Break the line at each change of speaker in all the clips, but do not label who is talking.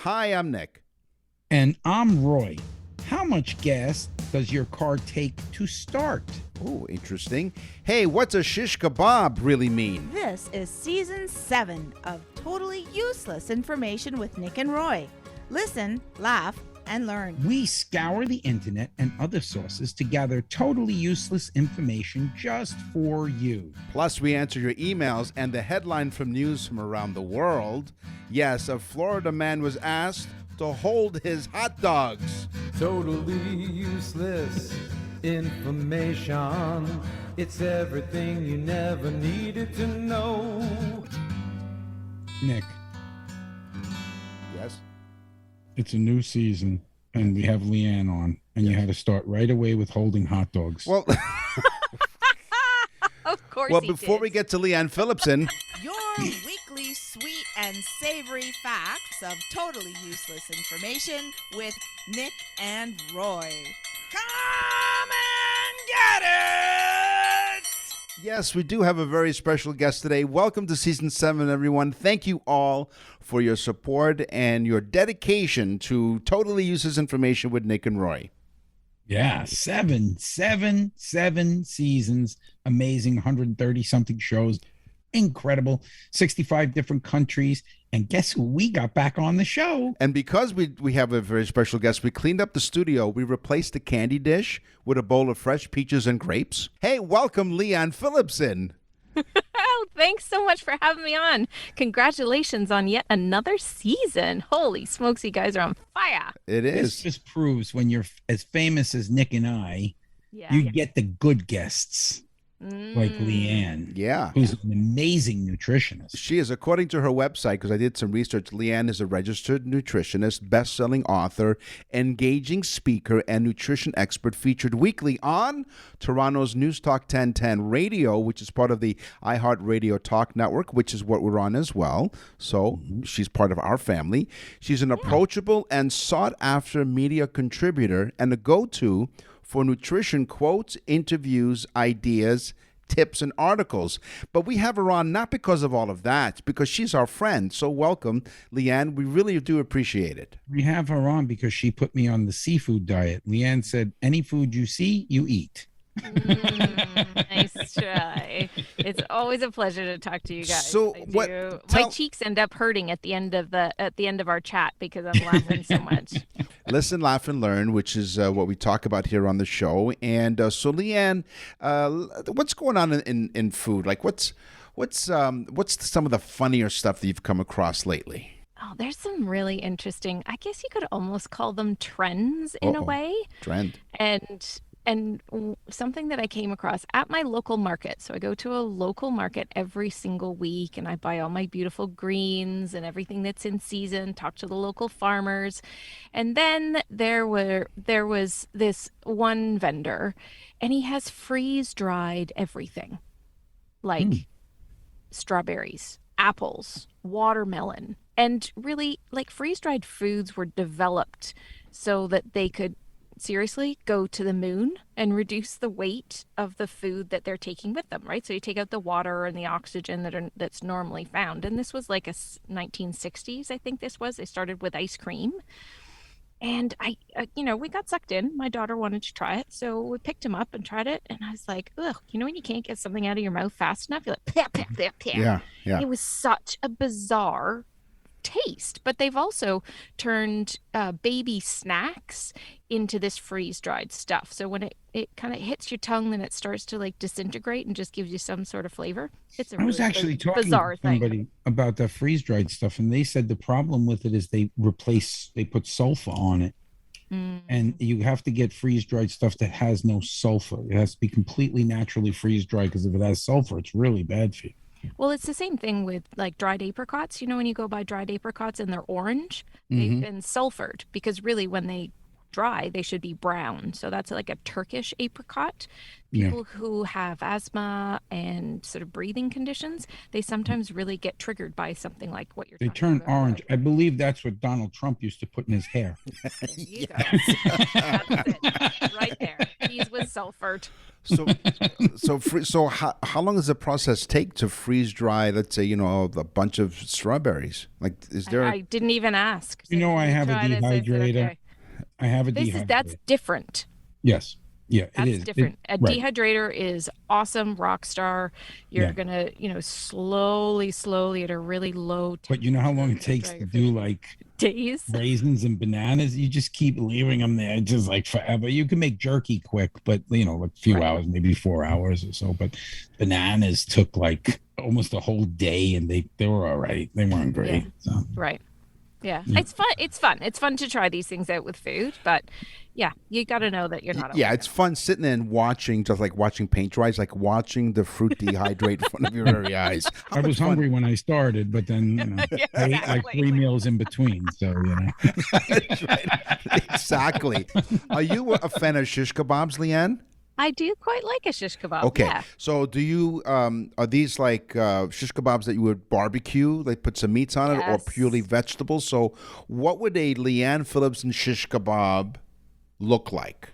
Hi, I'm Nick.
And I'm Roy. How much gas does your car take to start?
Oh, interesting. Hey, what's a shish kebab really mean?
This is season 7 of Totally Useless Information with Nick and Roy. Listen, laugh, and learn.
We scour the internet and other sources to gather totally useless information just for you.
Plus, we answer your emails and the headline from news from around the world. Yes, a Florida man was asked to hold his hot dogs.
Totally useless information. It's everything you never needed to know.
Nick,
Yes?
it's a new season and we have Leanne on, and you had to start right away with holding hot dogs.
Well,
Of course
well,
he
before
did.
we get to Leanne Phillipson,
Your weekly sweet and savory facts of totally useless information with Nick and Roy. Come and get it!
yes, we do have a very special guest today. Welcome to season 7, everyone. Thank you all for your support and your dedication to totally useless information with Nick and Roy.
Yeah, seven seasons, amazing, 130 something shows, incredible, 65 different countries. And guess who we got back on the show?
And because we have a very special guest, we cleaned up the studio. We replaced the candy dish with a bowl of fresh peaches and grapes. Hey, welcome, Leanne Phillipson.
Oh, thanks so much for having me on. Congratulations on yet another season. Holy smokes, you guys are on fire.
It
This
is.
just proves when you're as famous as Nick and I,
Yeah.
you get the good guests like Leanne,
Yeah.
who's an amazing nutritionist.
She is, according to her website, because I did some research, Leanne is a registered nutritionist, best-selling author, engaging speaker, and nutrition expert featured weekly on Toronto's News Talk 1010 Radio, which is part of the iHeartRadio Talk Network, which is what we're on as well. So she's part of our family. She's an approachable and sought-after media contributor and a go-to for nutrition quotes, interviews, ideas, tips, and articles. But we have her on not because of all of that, because she's our friend. So welcome, Leanne. We really do appreciate it.
We have her on because she put me on the seafood diet. Leanne said, any food you see, you eat.
Nice try. It's always a pleasure to talk to you guys.
So
I
what-
do.
tell-
My cheeks end up hurting at the end of our chat because I'm laughing so much.
Listen, laugh, and learn, which is what we talk about here on the show. And so, Leanne, what's going on in food? Like, what's some of the funnier stuff that you've come across lately?
Oh, there's some really interesting, I guess you could almost call them trends in a
Uh-oh.
way.
Trend.
And something that I came across at my local market. So I go to a local market every single week and I buy all my beautiful greens and everything that's in season, talk to the local farmers. And then there was this one vendor and he has freeze-dried everything. Like strawberries, apples, watermelon, and really like freeze-dried foods were developed so that they could seriously go to the moon and reduce the weight of the food that they're taking with them, right? So you take out the water and the oxygen that's normally found. And this was like 1960s, I think this was. They started with ice cream. And we got sucked in. My daughter wanted to try it. So we picked him up and tried it. And I was like, ugh, when you can't get something out of your mouth fast enough, you're like, pah, pah, pah, pah.
Yeah.
It was such a bizarre taste, but they've also turned baby snacks into this freeze-dried stuff. So when it kind of hits your tongue, then it starts to like disintegrate and just gives you some sort of flavor. It's a
I was
really
actually talking
bizarre
to somebody
thing.
about the freeze-dried stuff, and they said the problem with it is they put sulfur on it. And you have to get freeze-dried stuff that has no sulfur. It has to be completely naturally freeze-dried, because if it has sulfur, it's really bad for you.
Well, it's the same thing with like dried apricots. When you go buy dried apricots and they're orange, they've been sulfured because really when they dry, they should be brown. So that's like a Turkish apricot.
Yeah.
People who have asthma and sort of breathing conditions, they sometimes really get triggered by something like what you're
They
talking
turn
about.
orange. I believe that's what Donald Trump used to put in his hair.
You go. That's it. Right there. Cheese was sulfured.
So how long does the process take to freeze dry? Let's say a bunch of strawberries. Like, is there?
I didn't even ask.
You know, I have a
tried it, so I said,
dehydrator.
okay.
I have a
That's
dehydrator.
different.
Yes. Yeah,
That's
it is.
different. A
Right.
dehydrator is awesome, rock star. You're
Yeah.
gonna, slowly at a really low
But you know how long it
temperature
takes
dry
to
your
do
food.
like
Days.
raisins and bananas? You just keep leaving them there just like forever. You can make jerky quick, but like a few
Right.
hours, maybe 4 hours or so. But bananas took like almost a whole day, and they were all right. They weren't great. So.
Right. Yeah.
Yeah.
It's fun. It's fun. It's fun to try these things out with food, but yeah, you got to know that you're not.
Yeah, it's fun sitting there and watching, just like watching paint dry. It's like watching the fruit dehydrate in front of your very eyes. How
I
much
was
fun-
hungry when I started, but then
Yeah,
I ate like
exactly.
3 meals in between. So
That's right. Exactly. Are you a fan of shish kebabs, Leanne?
I do quite like a shish kebab.
Okay.
Yeah.
So do you are these like shish kebabs that you would barbecue, like put some meats on it, or
Yes.
purely vegetables? So what would a Leanne Phillipson shish kebab look like?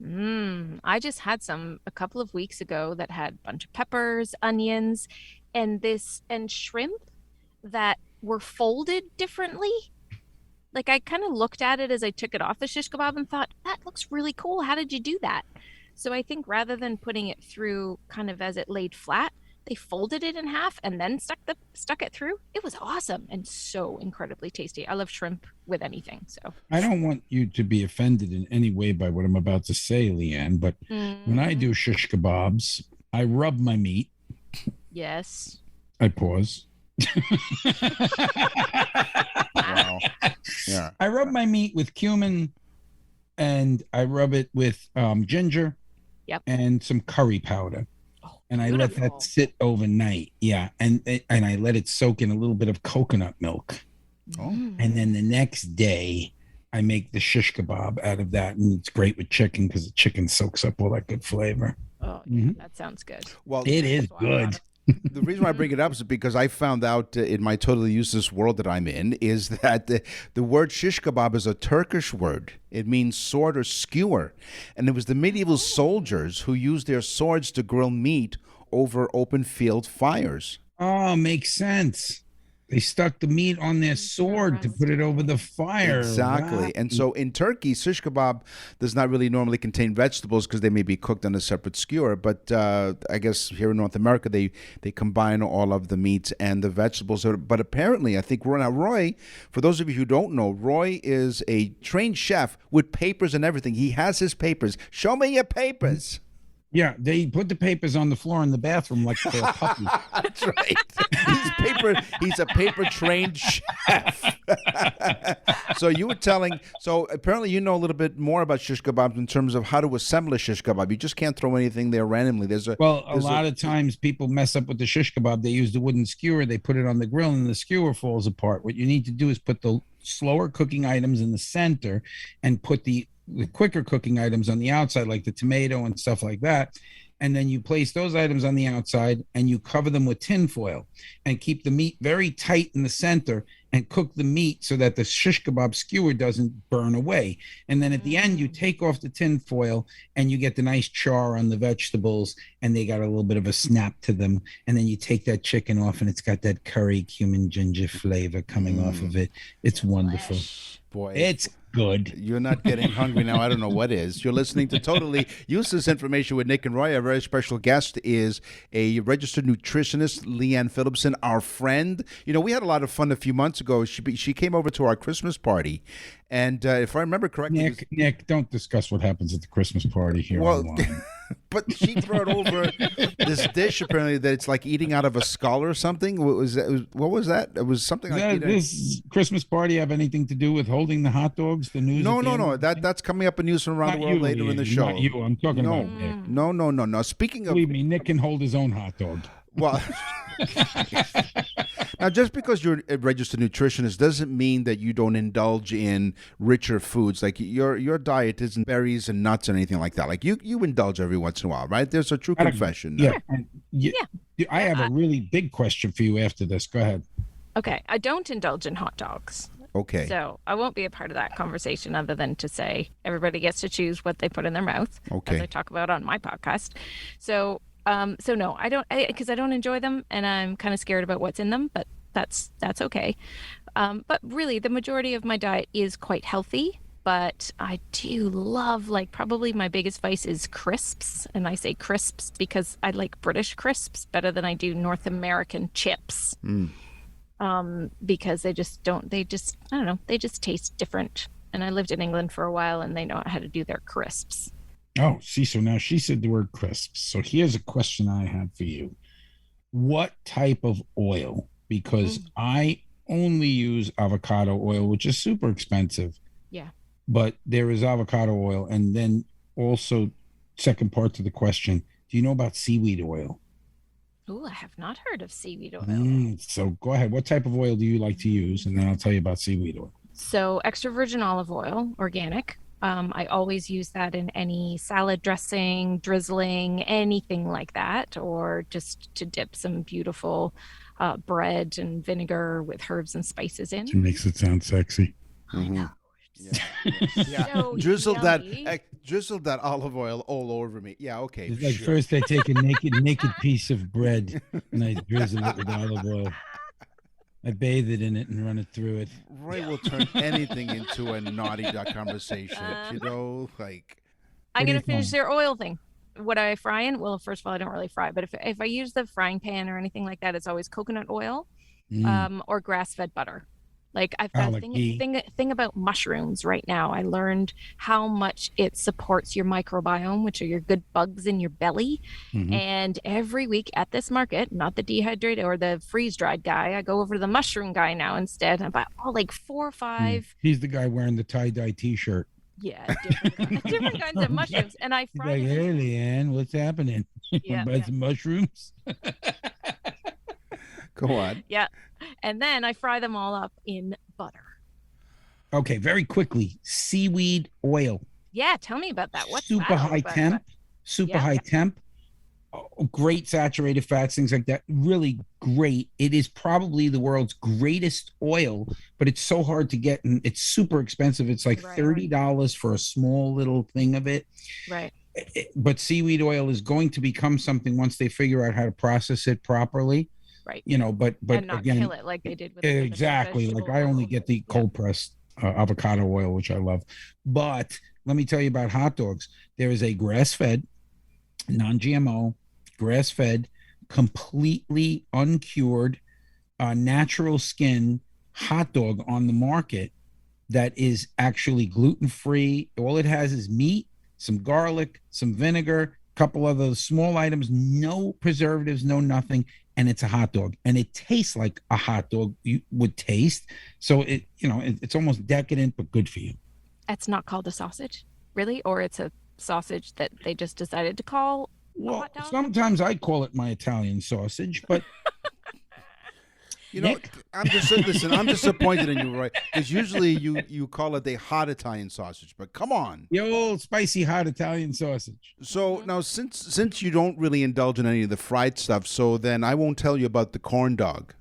I just had some a couple of weeks ago that had a bunch of peppers, onions, and shrimp that were folded differently. Like, I kind of looked at it as I took it off the shish kebab and thought, that looks really cool. How did you do that? So I think rather than putting it through kind of as it laid flat, they folded it in half and then stuck it through. It was awesome and so incredibly tasty. I love shrimp with anything. So
I don't want you to be offended in any way by what I'm about to say, Leanne, but when I do shish kebabs, I rub my meat.
yes.
I pause.
Wow. Yeah.
I rub my meat with cumin, and I rub it with ginger
Yep.
and some curry powder. And I let
beautiful.
that sit overnight. Yeah. And I let it soak in a little bit of coconut milk.
Oh.
And then the next day, I make the shish kebab out of that. And it's great with chicken because the chicken soaks up all that good flavor.
Oh,
Mhm.
that sounds good.
Well,
It is
That's why I love
good.
it.
the reason why I bring it up is because I found out in my totally useless world that I'm in is that the word shish kebab is a Turkish word. It means sword or skewer. And it was the medieval soldiers who used their swords to grill meat over open field fires.
Oh, makes sense. They stuck the meat on their sword to put it over the fire.
Exactly.
Wow.
And so in Turkey, shish kebab does not really normally contain vegetables because they may be cooked on a separate skewer. But I guess here in North America, they combine all of the meats and the vegetables. But apparently, I think Roy, for those of you who don't know, Roy is a trained chef with papers and everything. He has his papers. Show me your papers.
Yeah, they put the papers on the floor in the bathroom like they're a puppy.
That's right. He's a paper trained chef. So you were telling. So apparently you know a little bit more about shish kebabs in terms of how to assemble a shish kebab. You just can't throw anything there randomly.
Well, a lot of times people mess up with the shish kebab. They use the wooden skewer, they put it on the grill, and the skewer falls apart. What you need to do is put the slower cooking items in the center and put the quicker cooking items on the outside, like the tomato and stuff like that. And then you place those items on the outside and you cover them with tin foil and keep the meat very tight in the center and cook the meat so that the shish kebab skewer doesn't burn away. And then at the end, you take off the tin foil and you get the nice char on the vegetables and they got a little bit of a snap to them. And then you take that chicken off and it's got that curry, cumin, ginger flavor coming off of it. It's wonderful.
boy.
It's good.
You're not getting hungry now. I don't know what is. You're listening to Totally Useless Information with Nick and Roy. Our very special guest is a registered nutritionist, Leanne Phillipson, our friend. You know, we had a lot of fun a few months ago. She came over to our Christmas party. And if I remember correctly...
Nick, don't discuss what happens at the Christmas party here online.
But she brought over this dish, apparently, that it's like eating out of a skull or something. What was that? It was something like...
Does this Christmas party have anything to do with holding the hot dogs? The news?
No. That's coming up in News from Around the World later in the show.
Not you. I'm talking
No.
about Nick.
No. Speaking of...
Believe me, Nick can hold his own hot dog.
Well, now just because you're a registered nutritionist doesn't mean that you don't indulge in richer foods. Like your diet isn't berries and nuts and anything like that. Like you indulge every once in a while, right? There's a true confession.
Yeah. And I have a really big question for you after this. Go ahead.
Okay, I don't indulge in hot dogs.
Okay.
So I won't be a part of that conversation other than to say everybody gets to choose what they put in their mouth,
Okay.
as I talk about on my podcast. So, so no, I don't, because I don't enjoy them and I'm kind of scared about what's in them, but that's okay. But really, the majority of my diet is quite healthy. But I do love, like, probably my biggest vice is crisps. And I say crisps because I like British crisps better than I do North American chips. Because they just, I don't know, they just taste different. And I lived in England for a while and they know how to do their crisps.
Oh, see, so now she said the word crisps. So here's a question I have for you. What type of oil? Because I only use avocado oil, which is super expensive.
Yeah.
But there is avocado oil. And then also, second part to the question, do you know about seaweed oil?
Ooh, I have not heard of seaweed oil.
So go ahead. What type of oil do you like to use? And then I'll tell you about seaweed oil.
So extra virgin olive oil, organic. I always use that in any salad dressing, drizzling, anything like that, or just to dip some beautiful bread and vinegar with herbs and spices in.
She makes it sound sexy.
I know.
Yeah.
So
drizzle
yummy.
that olive oil all over me. Yeah, okay.
It's like
sure.
first I take a naked piece of bread and I drizzle it with olive oil. I bathe it in it and run it through it.
Roy will turn anything into a naughty duck conversation. Like
I'm
What do
going
you
to finish
find?
their oil thing. What I fry in? Well, first of all, I don't really fry, but if I use the frying pan or anything like that, it's always coconut oil or grass-fed butter. Like I've got
like ghee.
thing about mushrooms right now. I learned how much it supports your microbiome, which are your good bugs in your belly. And every week at this market, not the dehydrated or the freeze-dried guy, I go over to the mushroom guy now instead. I buy like 4 or 5.
He's the guy wearing the tie-dye T-shirt.
Yeah, different kinds of mushrooms, and I
He's
fry
like,
them.
hey, Leanne, what's happening? You
Yeah,
want to buy
yeah.
some mushrooms?
go on.
Yeah, and then I fry them all up in butter.
Okay, very quickly. Seaweed oil.
Yeah, tell me about that. What's
Super
that all
high
about?
temp. Super
Yeah.
high temp. Oh, great saturated fats, things like that. Really great. It is probably the world's greatest oil, but it's so hard to get and it's super expensive. It's like
Right.
$30 for a small little thing of it.
Right.
But seaweed oil is going to become something once they figure out how to process it properly.
Right.
You know, but
And not
again,
kill it like they did with the
exactly. Like
vegetable
I only
oil.
get the cold pressed avocado oil, which I love. But let me tell you about hot dogs. There is a grass fed, non GMO, grass fed, completely uncured, natural skin hot dog on the market that is actually gluten free. All it has is meat, some garlic, some vinegar, a couple of those small items, no preservatives, no nothing. And it's a hot dog, and it tastes like a hot dog you would taste. So it's almost decadent, but good for you.
It's not called a sausage, really, or it's a sausage that they just decided to call a
Well,
hot dog.
sometimes I call it my Italian sausage, but
You know,
Nick?
I'm disappointed in you, Roy, because usually you call it a hot Italian sausage, but come on.
the old spicy hot Italian sausage.
So now, since you don't really indulge in any of the fried stuff, so then I won't tell you about the corn dog.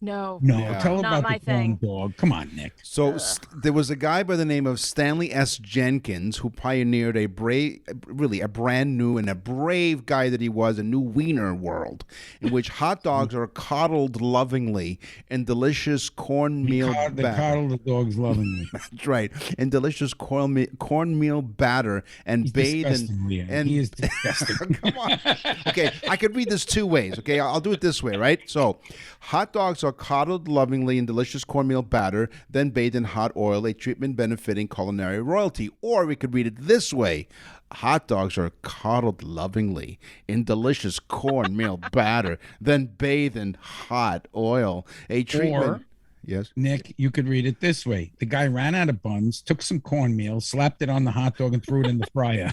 No.
No,
Yeah.
tell
Not
about
my
the corn
thing.
dog. Come on, Nick.
So there was a guy by the name of Stanley S. Jenkins who pioneered a brand new and a brave guy that he was, a new wiener world in which hot dogs are coddled lovingly in delicious cornmeal
They
batter.
coddle the dogs lovingly.
That's right, in delicious cornmeal batter and
He's
bathe in.
disgusting, Leanne.
and-
He is disgusting.
Come on. Okay, I could read this 2 ways. Okay, I'll do it this way, right? So, hot dogs are coddled lovingly in delicious cornmeal batter, then bathed in hot oil, a treatment benefiting culinary royalty. Or we could read it this way. Hot dogs are coddled lovingly in delicious cornmeal batter, then bathed in hot oil, a treatment.
Or-
Yes.
Nick, you could read it this way. The guy ran out of buns, took some cornmeal, slapped it on the hot dog, and threw it in the fryer.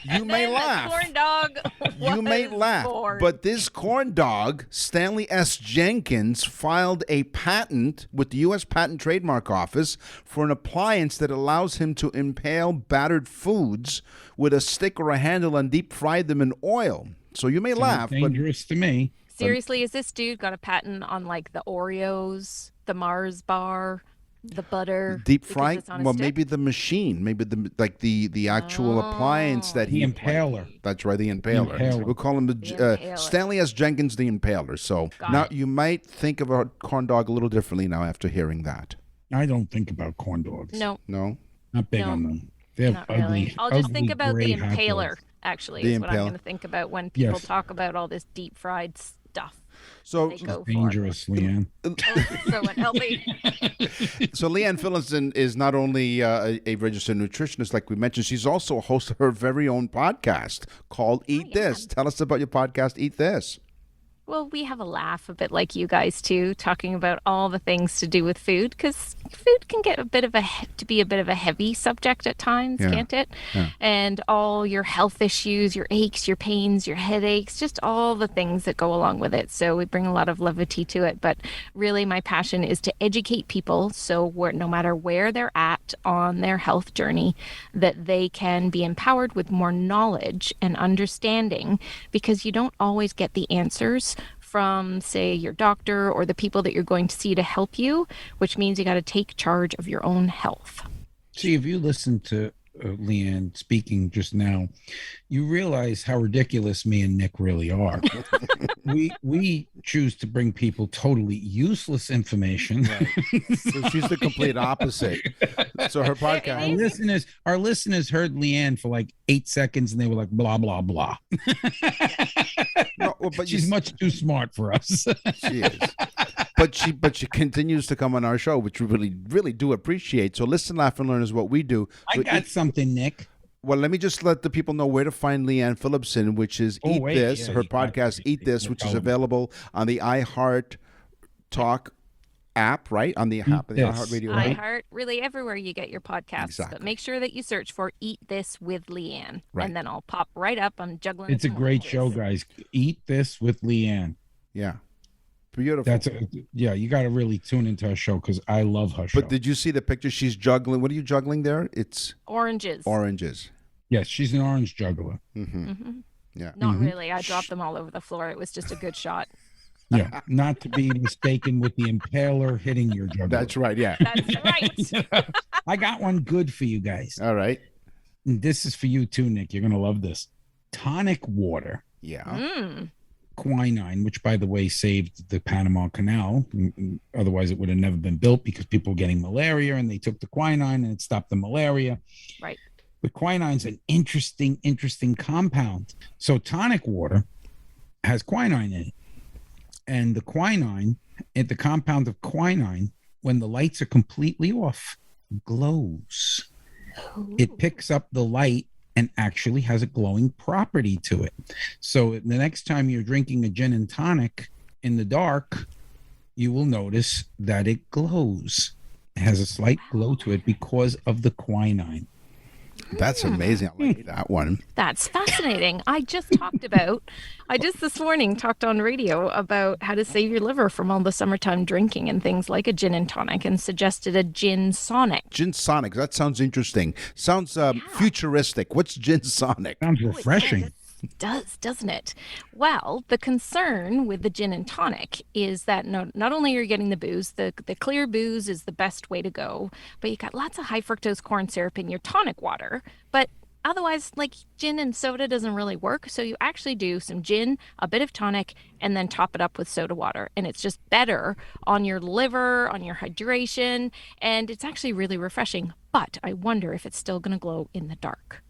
You may
Then the
laugh.
corn dog.
You may
was
laugh,
born.
but this corn dog, Stanley S. Jenkins, filed a patent with the U.S. Patent Trademark Office for an appliance that allows him to impale battered foods with a stick or a handle and deep fry them in oil. So you may laugh, but
Dangerous to me.
Seriously, is this dude got a patent on like the Oreos the Mars bar, the butter.
Deep
because
fry?
it's on a
Well,
stick.
maybe the machine, maybe the actual appliance that
The
he
Impaler.
That's right, the Impaler.
Impaler.
We'll call him
The Impaler.
Stanley S. Jenkins, the Impaler. So now you might think about corn dog a little differently now after hearing that.
I don't think about corn dogs.
No,
No,
Not big
No,
on them. They're
not
ugly.
really. I'll just think
ugly
about the
gray hot
Impaler,
dogs.
actually,
The
is what I'm
Impaler.
going to think about when people
Yes.
talk about all this deep fried stuff
so
they go for.
Dangerous, Leanne.
So unhealthy.
so Leanne Phillipson is not only a registered nutritionist, like we mentioned, she's also a host of her very own podcast called Eat
yeah.
This. Tell us about your podcast, Eat This.
Well, we have a laugh a bit like you guys too, talking about all the things to do with food, because food can get to be a bit of a heavy subject at times,
Yeah.
can't it?
Yeah.
And all your health issues, your aches, your pains, your headaches, just all the things that go along with it. So we bring a lot of levity to it. But really, my passion is to educate people, so no matter where they're at on their health journey, that they can be empowered with more knowledge and understanding, because you don't always get the answers from, say, your doctor or the people that you're going to see to help you, which means you got to take charge of your own health.
See, if you listen to Leanne speaking just now, you realize how ridiculous me and Nick really are. we choose to bring people totally useless information.
So she's the complete opposite. So her
Our
podcast.
listeners heard Leanne for like 8 seconds and they were like, blah, blah, blah.
No, well, but
She's much too smart for us.
she is. But she continues to come on our show, which we really do appreciate. So listen, laugh, and learn is what we do.
I
So
got something, Nick.
Well, let me just let the people know where to find Leanne Phillipson, which is
Oh,
Eat
wait,
This,
yeah,
her
you got
podcast,
to-
Eat This,
no
which is
problem.
available on the iHeart Talk app, right? On the app, the
This.
iHeartRadio app.
iHeart, really everywhere you get your podcasts.
Exactly.
But make sure that you search for Eat This with Leanne.
Right.
And then I'll pop right up. I'm juggling.
It's a
some
great
oranges.
show, guys. Eat This with Leanne.
Yeah. Beautiful.
Yeah, you got to really tune into her show because I love her show.
But did you see the picture she's juggling? What are you juggling there? It's
Oranges.
oranges.
Yes, she's an orange juggler.
Yeah.
Not really. I dropped them all over the floor. It was just a good shot.
Yeah, not to be mistaken with the impaler hitting your juggler.
That's right. Yeah.
That's right.
I got one good for you guys.
All right.
And this is for you too, Nick. You're going to love this. Tonic water,
Yeah.
Mm.
quinine, which by the way saved the Panama Canal. Otherwise, it would have never been built because people were getting malaria and they took the quinine and it stopped the malaria.
Right.
But quinine's an interesting compound. So tonic water has quinine in it. And the quinine, the compound of quinine, when the lights are completely off, glows. It picks up the light and actually has a glowing property to it. So the next time you're drinking a gin and tonic in the dark, you will notice that it glows. It has a slight glow to it because of the quinine.
That's amazing. I like that one.
That's fascinating. I just this morning talked on radio about how to save your liver from all the summertime drinking and things like a gin and tonic, and suggested a gin sonic.
Gin Sonic. That sounds interesting. Sounds futuristic. What's Gin Sonic?
Sounds refreshing.
It does, doesn't it? Well, the concern with the gin and tonic is that not only are you getting the booze, the clear booze is the best way to go, but you got lots of high fructose corn syrup in your tonic water. But otherwise, like, gin and soda doesn't really work. So you actually do some gin, a bit of tonic, and then top it up with soda water. And it's just better on your liver, on your hydration, and it's actually really refreshing. But I wonder if it's still going to glow in the dark.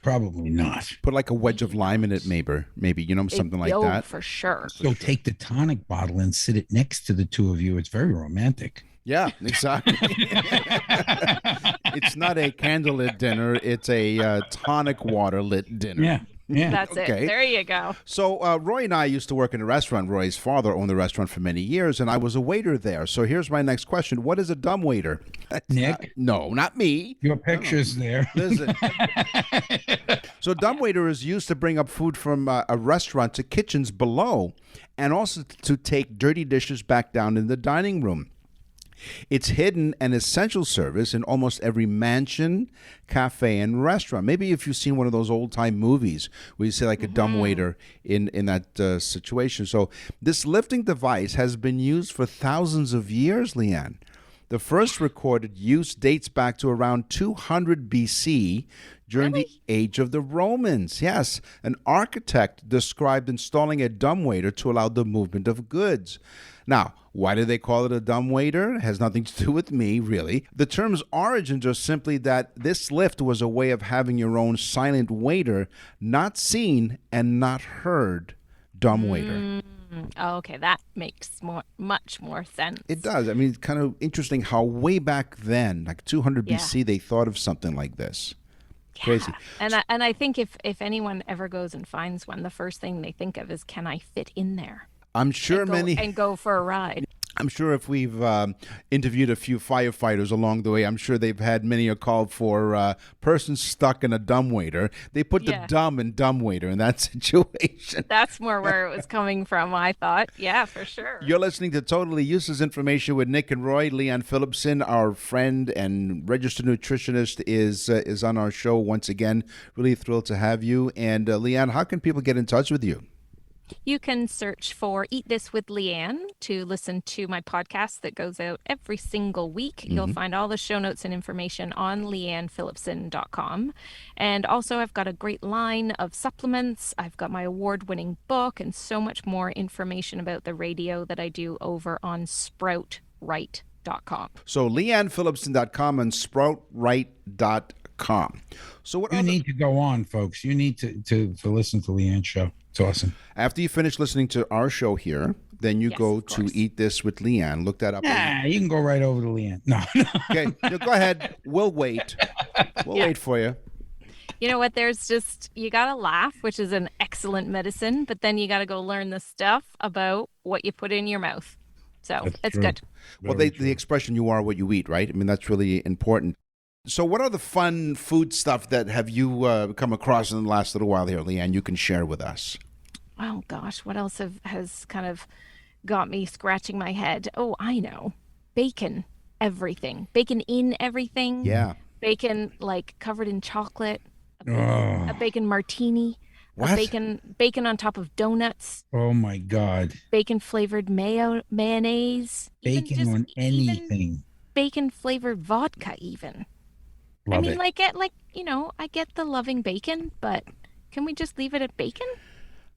Probably not.
Put like a wedge of lime in it, maybe something like that.
For sure.
So take the tonic bottle and sit it next to the two of you. It's very romantic.
Yeah, exactly. It's not a candlelit dinner; it's a tonic water lit dinner.
Yeah.
That's
Okay.
it. There you go.
So Roy and I used to work in a restaurant. Roy's father owned the restaurant for many years, and I was a waiter there. So here's my next question: what is a dumb waiter?
Nick,
No, not me.
your picture's there.
Listen. So dumb waiter is used to bring up food from a restaurant to kitchens below, and also to take dirty dishes back down in the dining room. It's hidden an essential service in almost every mansion, cafe, and restaurant. Maybe if you've seen one of those old time movies where you see like a dumbwaiter in that situation. So this lifting device has been used for thousands of years, Leanne. The first recorded use dates back to around 200 BC during the age of the Romans. Yes, an architect described installing a dumbwaiter to allow the movement of goods. Now, why do they call it a dumbwaiter? It has nothing to do with me, really. The term's origins are simply that this lift was a way of having your own silent waiter, not seen and not heard dumbwaiter.
Oh, okay, that makes much more sense.
It does. I mean, it's kind of interesting how way back then, like 200 BC, they thought of something like this. Crazy.
And I think if anyone ever goes and finds one, the first thing they think of is, can I fit in there?
I'm sure
and go for a ride.
I'm sure if we've interviewed a few firefighters along the way, I'm sure they've had many a call for persons stuck in a dumbwaiter. They put the dumb in dumbwaiter in that situation.
That's more where it was coming from, I thought. Yeah, for sure.
You're listening to Totally Useless Information with Nick and Roy. Leanne Phillipson, our friend and registered nutritionist, is on our show once again. Really thrilled to have you. And Leanne, how can people get in touch with you?
You can search for Eat This with Leanne to listen to my podcast that goes out every single week. You'll find all the show notes and information on leannephillipson.com. And also, I've got a great line of supplements. I've got my award-winning book and so much more information about the radio that I do over on sproutright.com.
So leannephillipson.com and sproutright.com. So what
you need to go on, folks. You need to listen to Leanne's show. It's awesome.
After you finish listening to our show here, then you go to Eat This with Leanne. Look that up.
Yeah, you can go right over to Leanne. No.
Okay, go ahead. We'll wait. We'll wait for you.
You know what? There's just, you got to laugh, which is an excellent medicine, but then you got to go learn the stuff about what you put in your mouth. So it's good.
Well, the expression, you are what you eat, right? I mean, that's really important. So what are the fun food stuff that have you come across in the last little while here, Leanne, you can share with us?
Oh, gosh. What else has kind of got me scratching my head? Oh, I know. Bacon. Everything. Bacon in everything.
Yeah.
Bacon, like, covered in chocolate. A bacon martini.
What?
A bacon on top of donuts.
Oh, my God.
Bacon-flavored mayonnaise.
Bacon on anything.
Even bacon-flavored vodka, even.
Love
I mean,
it.
I get the loving bacon, but can we just leave it at bacon?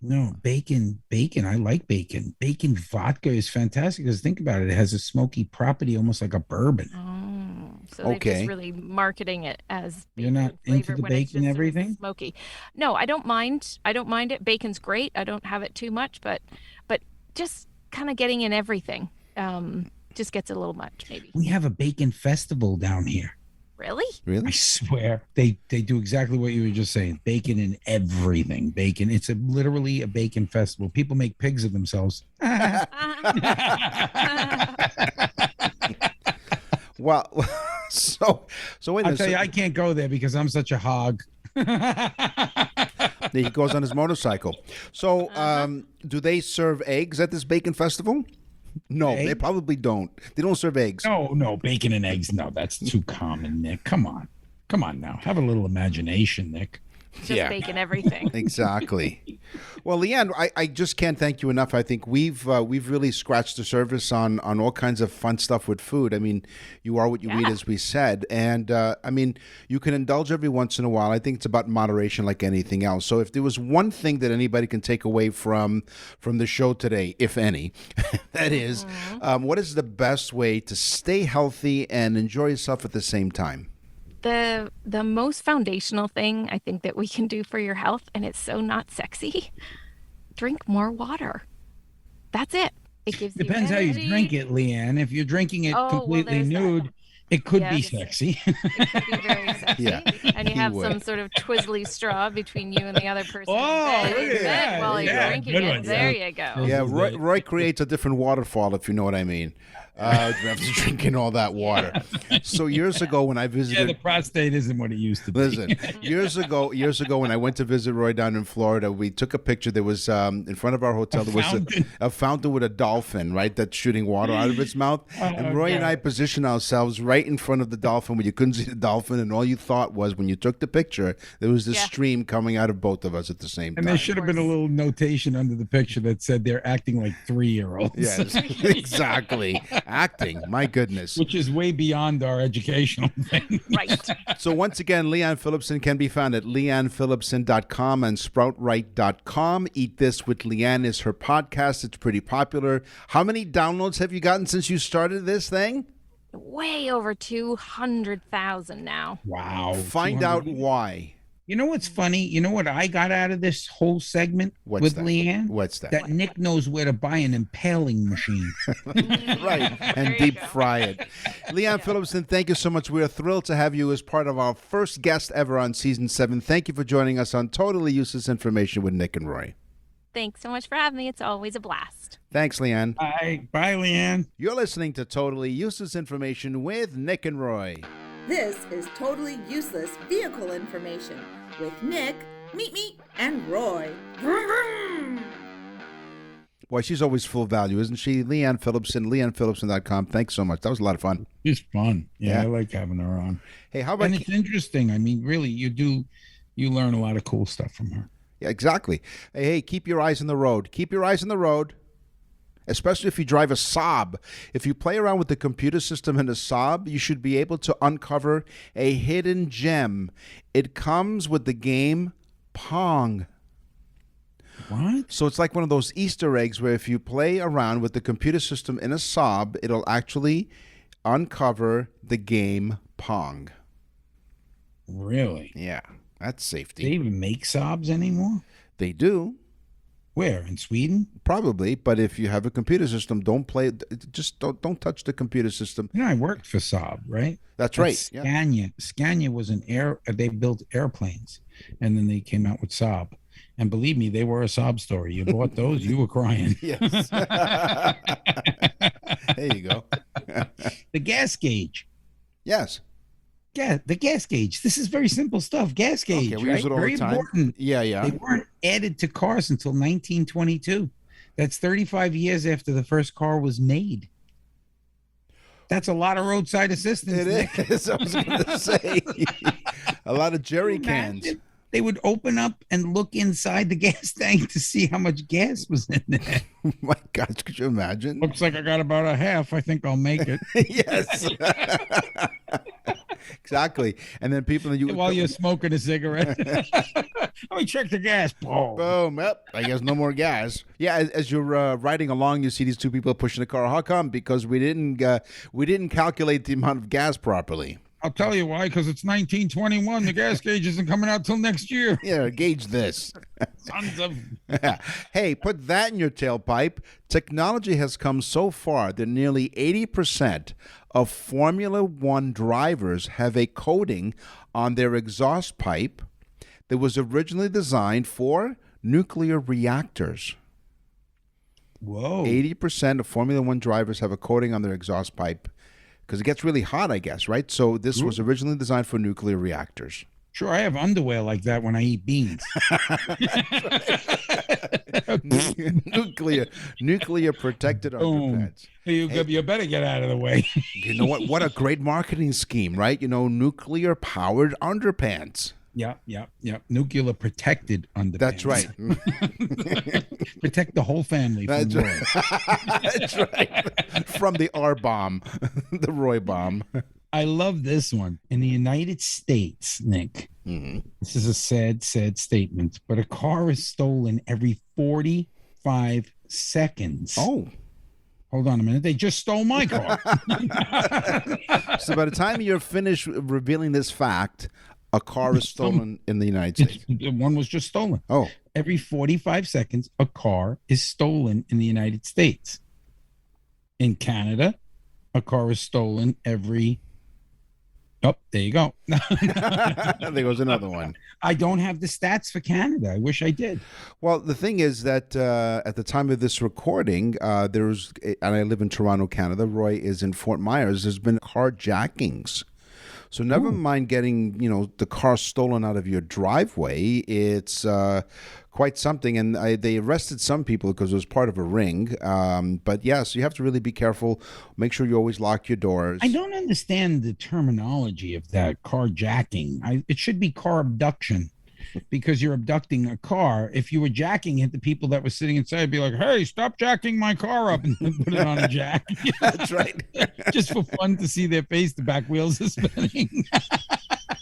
No, bacon. I like bacon. Bacon vodka is fantastic because think about it. It has a smoky property, almost like a bourbon.
Oh, so they're just really marketing it as
You're not into the bacon everything?
Smoky. No, I don't mind. I don't mind it. Bacon's great. I don't have it too much, but just kind of getting in everything just gets a little much, maybe.
We have a bacon festival down here.
Really?
I swear they do exactly what you were just saying. Bacon in everything. Bacon. It's literally a bacon festival. People make pigs of themselves.
Well, so wait a
I'll
minute.
tell you, I can't go there because I'm such a hog.
He goes on his motorcycle. So do they serve eggs at this bacon festival? No, they probably don't. They don't serve eggs.
No, bacon and eggs. No, that's too common, Nick. Come on now. Have a little imagination, Nick.
Just bacon everything.
Exactly. Well, Leanne, I just can't thank you enough. I think we've really scratched the surface on all kinds of fun stuff with food. I mean, you are what you eat, as we said. And, I mean, you can indulge every once in a while. I think it's about moderation like anything else. So if there was one thing that anybody can take away from the show today, if any, that is, what is the best way to stay healthy and enjoy yourself at the same time?
The most foundational thing I think that we can do for your health, and it's so not sexy, drink more water. That's it. It gives
Depends
you
how you
energy.
drink it, Leanne. If you're drinking it completely
there's that.
nude, it could be
Yes.
sexy.
It could be very sexy.
Yeah,
And you
he
have
would.
some sort of twizzly straw between you and the other person
Oh,
in
look at
bed
that.
while you're
Yeah,
drinking
good
it.
one.
There
Yeah.
you go.
Yeah, Roy creates a different waterfall, if you know what I mean. After drinking all that water. So years ago when I
Yeah,
visited
the prostate isn't what it used to be.
Listen, years ago, when I went to visit Roy down in Florida, we took a picture. There was in front of our hotel. There was
fountain.
a fountain with a dolphin, right, that's shooting water out of its mouth. And Roy and I positioned ourselves right in front of the dolphin, where you couldn't see the dolphin, and all you thought was when you took the picture, there was this
Yeah.
stream coming out of both of us at the same
And
time.
there should have been a little notation under the picture that said they're acting like 3-year-olds.
Yes, exactly. Acting, my goodness.
Which is way beyond our educational thing.
Right.
So once again, Leanne Phillipson can be found at leannephillipson.com and sproutright.com. Eat This with Leanne is her podcast. It's pretty popular. How many downloads have you gotten since you started this thing?
Way over 200,000 now.
Wow.
Find out
200.
why.
You know what's funny? You know what I got out of this whole segment
What's
with
that?
Leanne?
What's that?
That Nick knows where to buy an impaling machine.
Right,
There
and
you
deep
go.
fry it. Leanne Phillipson, thank you so much. We are thrilled to have you as part of our first guest ever on season 7. Thank you for joining us on Totally Useless Information with Nick and Roy.
Thanks so much for having me. It's always a blast.
Thanks, Leanne.
Bye, Leanne.
You're listening to Totally Useless Information with Nick and Roy.
This is Totally Useless Vehicle Information with Nick, Meet Me, and Roy. Vroom, vroom.
Boy, she's always full value, isn't she? Leanne Phillipson, leannephillipson.com. Thanks so much. That was a lot of fun.
It's fun. Yeah,
Yeah.
I like having her on.
Hey, how about
And it's interesting. I mean, really, you learn a lot of cool stuff from her.
Yeah, exactly. Hey, keep your eyes on the road. Keep your eyes on the road, especially if you drive a Saab. If you play around with the computer system in a Saab, you should be able to uncover a hidden gem. It comes with the game Pong.
What?
So it's like one of those Easter eggs where if you play around with the computer system in a Saab, it'll actually uncover the game Pong.
Really?
Yeah, that's
Do they
safety.
even make Saabs anymore?
They do.
Where? In Sweden?
Probably, but if you have a computer system, don't play. Just don't touch the computer system.
You know, I worked for Saab, right?
That's right. Yeah.
Scania. Scania was they built airplanes, and then they came out with Saab. And believe me, they were a sob story. You bought those, you were crying.
Yes. There you go.
The gas gauge.
Yes.
Yeah, the gas gauge. This is very simple stuff. Gas gauge.
Okay, we
right?
use it all
very
the time.
important.
Yeah, yeah.
They weren't added to cars until 1922. That's 35 years after the first car was made. That's a lot of roadside assistance.
It
Nick.
is. I was going to say a lot of jerry cans.
Imagine they would open up and look inside the gas tank to see how much gas was in there.
My gosh, could you imagine?
Looks like I got about a half. I think I'll make it.
Yes. Exactly. And then people you
While you're smoking a cigarette. Let me check the gas. Boom.
boom. Yep. I guess no more gas. Yeah. As you're riding along, you see these two people pushing the car. How come? Because we didn't calculate the amount of gas properly.
I'll tell you why, because it's 1921. The gas gauge isn't coming out till next year.
Yeah. Gauge this.
Sons of...
Hey, put that in your tailpipe. Technology has come so far that nearly 80% of Formula One drivers have a coating on their exhaust pipe that was originally designed for nuclear reactors.
Whoa.
80% of Formula One drivers have a coating on their exhaust pipe because it gets really hot, I guess, right? So this was originally designed for nuclear reactors.
Sure, I have underwear like that when I eat beans.
nuclear protected
Boom.
underpants.
You better get out of the way.
You know what? What a great marketing scheme, right? You know, nuclear powered underpants.
Yep. Nuclear protected underpants.
That's right.
Protect the whole family from
That's
Roy.
right. That's right. From the R bomb, the Roy bomb.
I love this one. In the United States, Nick, this is a sad statement, but a car is stolen every 45 seconds.
Oh.
Hold on a minute. They just stole my car.
So by the time you're finished revealing this fact, a car is stolen in the United States.
One was just stolen.
Oh.
Every 45 seconds, a car is stolen in the United States. In Canada, a car is stolen every Oh, there you go.
There goes another one.
I don't have the stats for Canada. I wish I did.
Well, the thing is that at the and I live in Toronto, Canada. Roy is in Fort Myers. There's been carjackings. So never mind getting, the car stolen out of your driveway. It's quite something. And they arrested some people because it was part of a ring. But yes, you have to really be careful. Make sure you always lock your doors.
I don't understand the terminology of that carjacking. It should be car abduction. Because you're abducting a car. If you were jacking it, the people that were sitting inside would be like, "Hey, stop jacking my car up," and put it on a jack.
That's right.
Just for fun to see their face, the back wheels are spinning.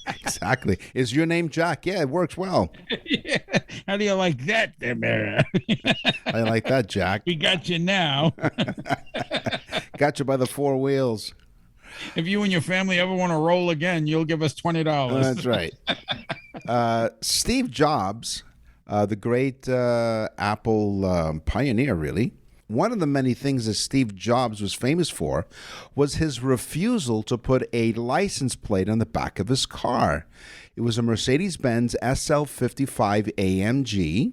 Exactly. Is your name Jack? Yeah, it works well.
Yeah. How do you like that, there, Bear?
I like that, Jack.
We got you now.
Got you by the four wheels.
If you and your family ever want to roll again, you'll give us $20.
That's right. Steve Jobs, the great Apple pioneer, really. One of the many things that Steve Jobs was famous for was his refusal to put a license plate on the back of his car. It was a Mercedes-Benz SL55 AMG.